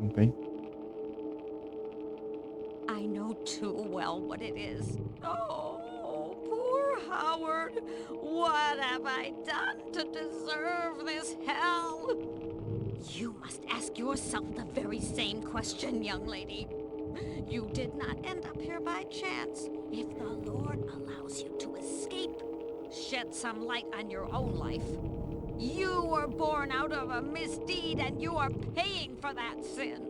Não tem? I know too well what it is. Oh, poor Howard. What have I done to deserve this hell? You must ask yourself the very same question, young lady. You did not end up here by chance. If the Lord allows you to escape, shed some light on your own life. You were born out of a misdeed, and you are paying for that sin.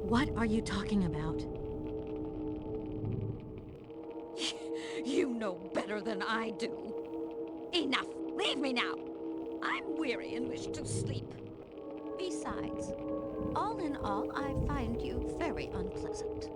What are you talking about? You know better than I do. Enough! Leave me now! I'm weary and wish to sleep. Besides, all in all, I find you very unpleasant.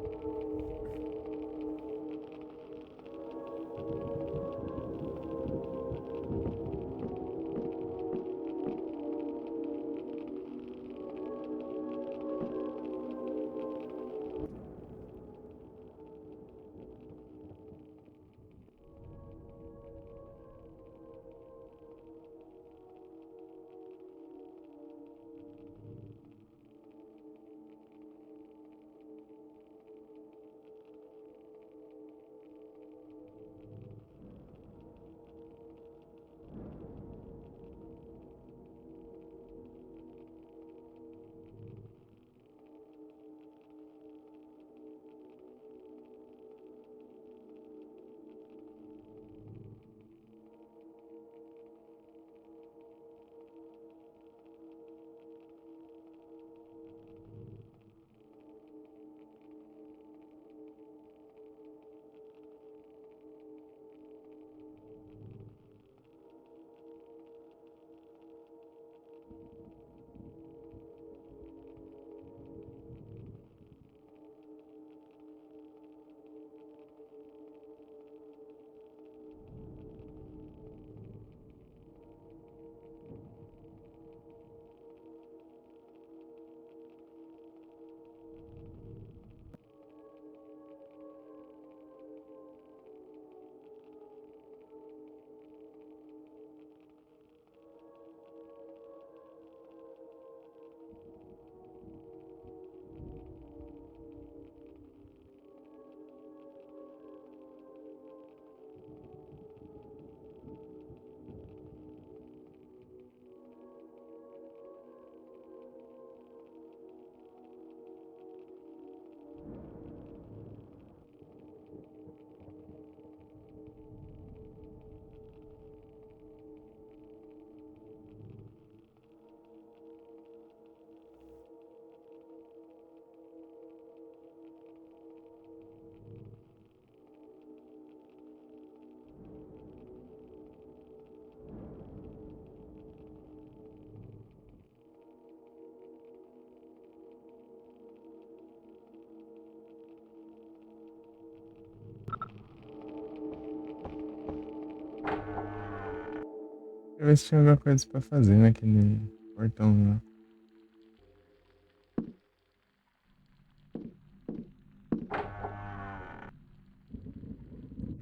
Deixa eu ver se tinha alguma coisa pra fazer naquele portão lá.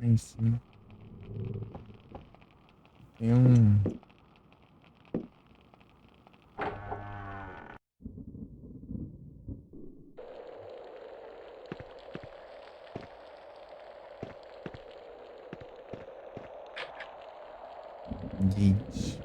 Lá em cima. Tem um. Gate.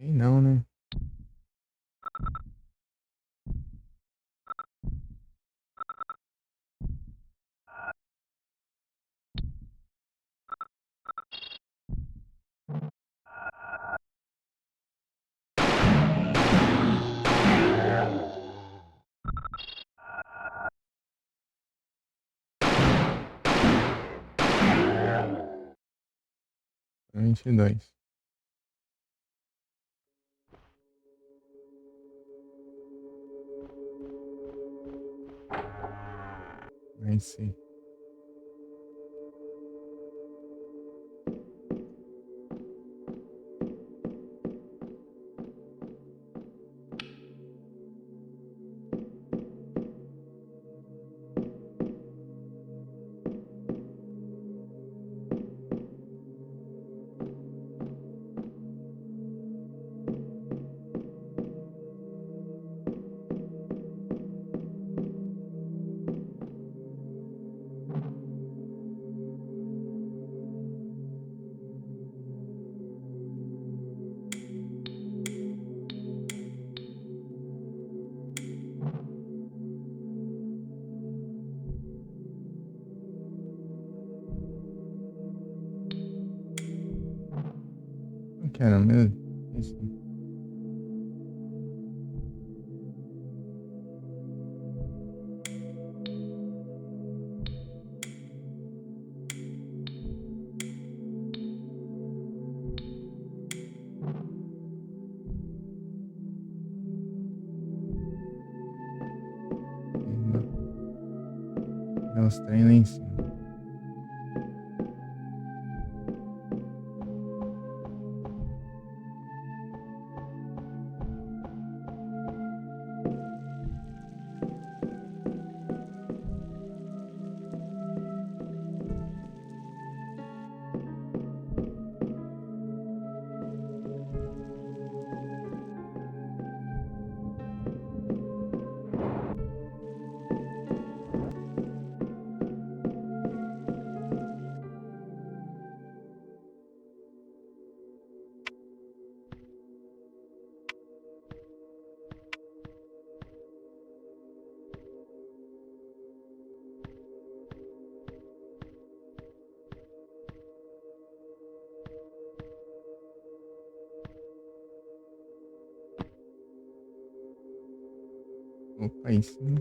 Ei, não, né? É 22. Aí sim. que era mesmo? Isso. Tem os trem lá em cima. Opa, aí sim.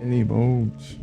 Ele volte.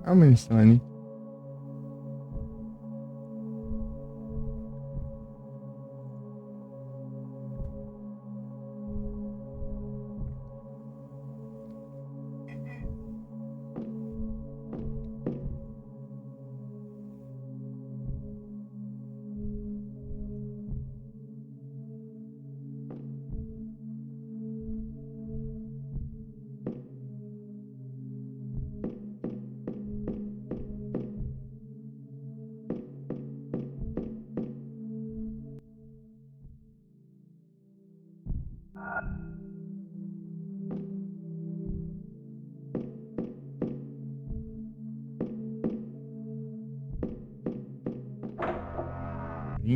Calma, eles estão ali.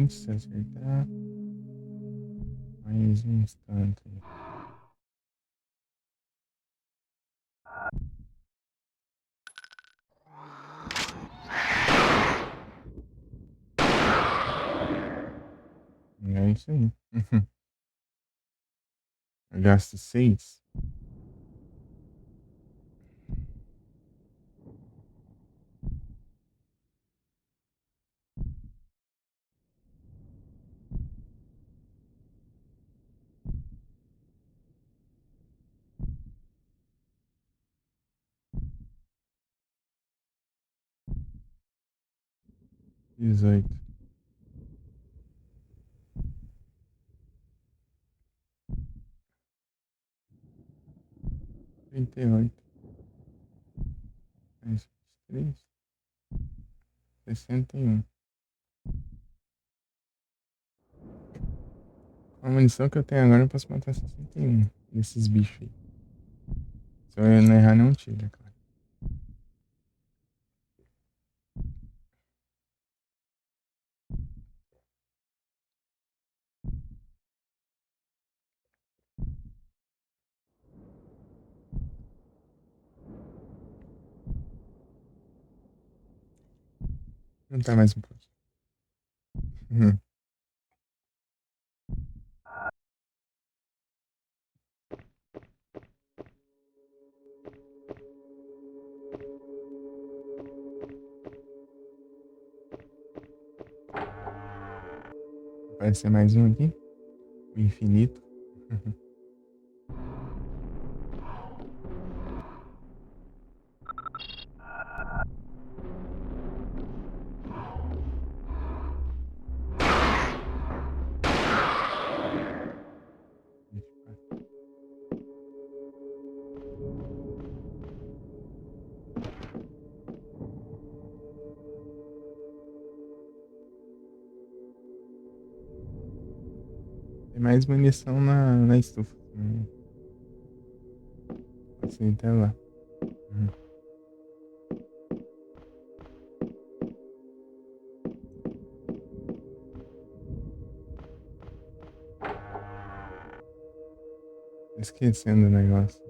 Se acertar. Mais um instante. É isso aí. Gasto 6. Dezoito. 38. Mais 3. 61. Com a munição que eu tenho agora, eu posso matar 61 desses bichos aí. Se eu não errar nenhum tiro, é claro. Não tá mais um pouco. Aparecer mais um aqui. O infinito. Tem mais munição na estufa. Pode ser até lá. Esquecendo o negócio.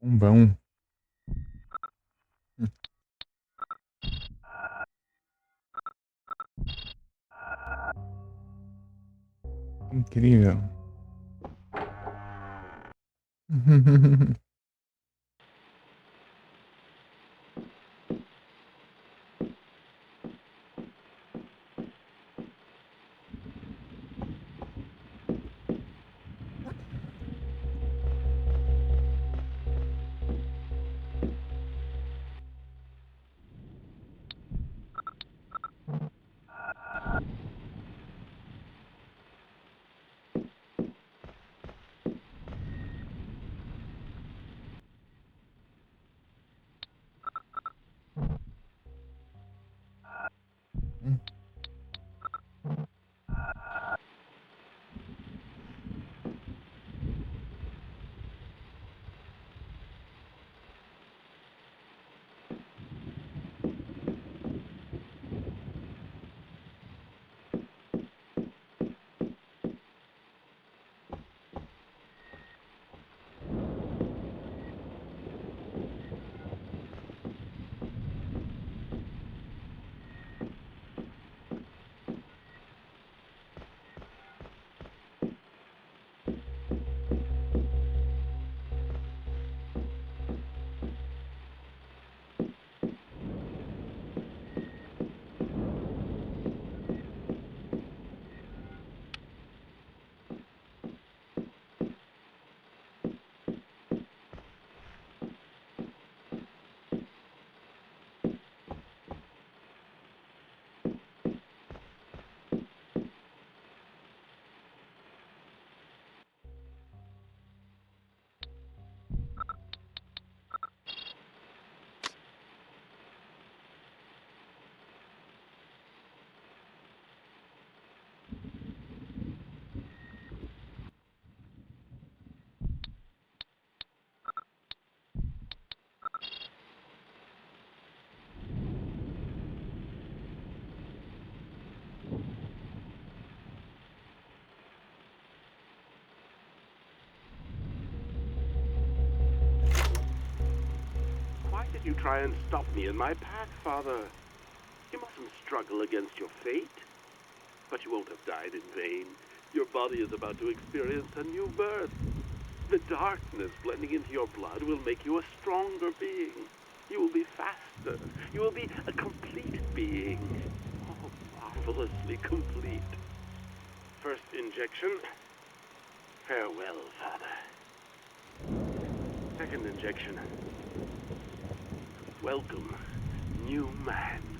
Bom. Incrível. Why did you try and stop me in my path, Father? You mustn't struggle against your fate. But you won't have died in vain. Your body is about to experience a new birth. The darkness blending into your blood will make you a stronger being. You will be faster. You will be a complete being. Oh, marvelously complete. First injection. Farewell, Father. Second injection. Welcome, new man.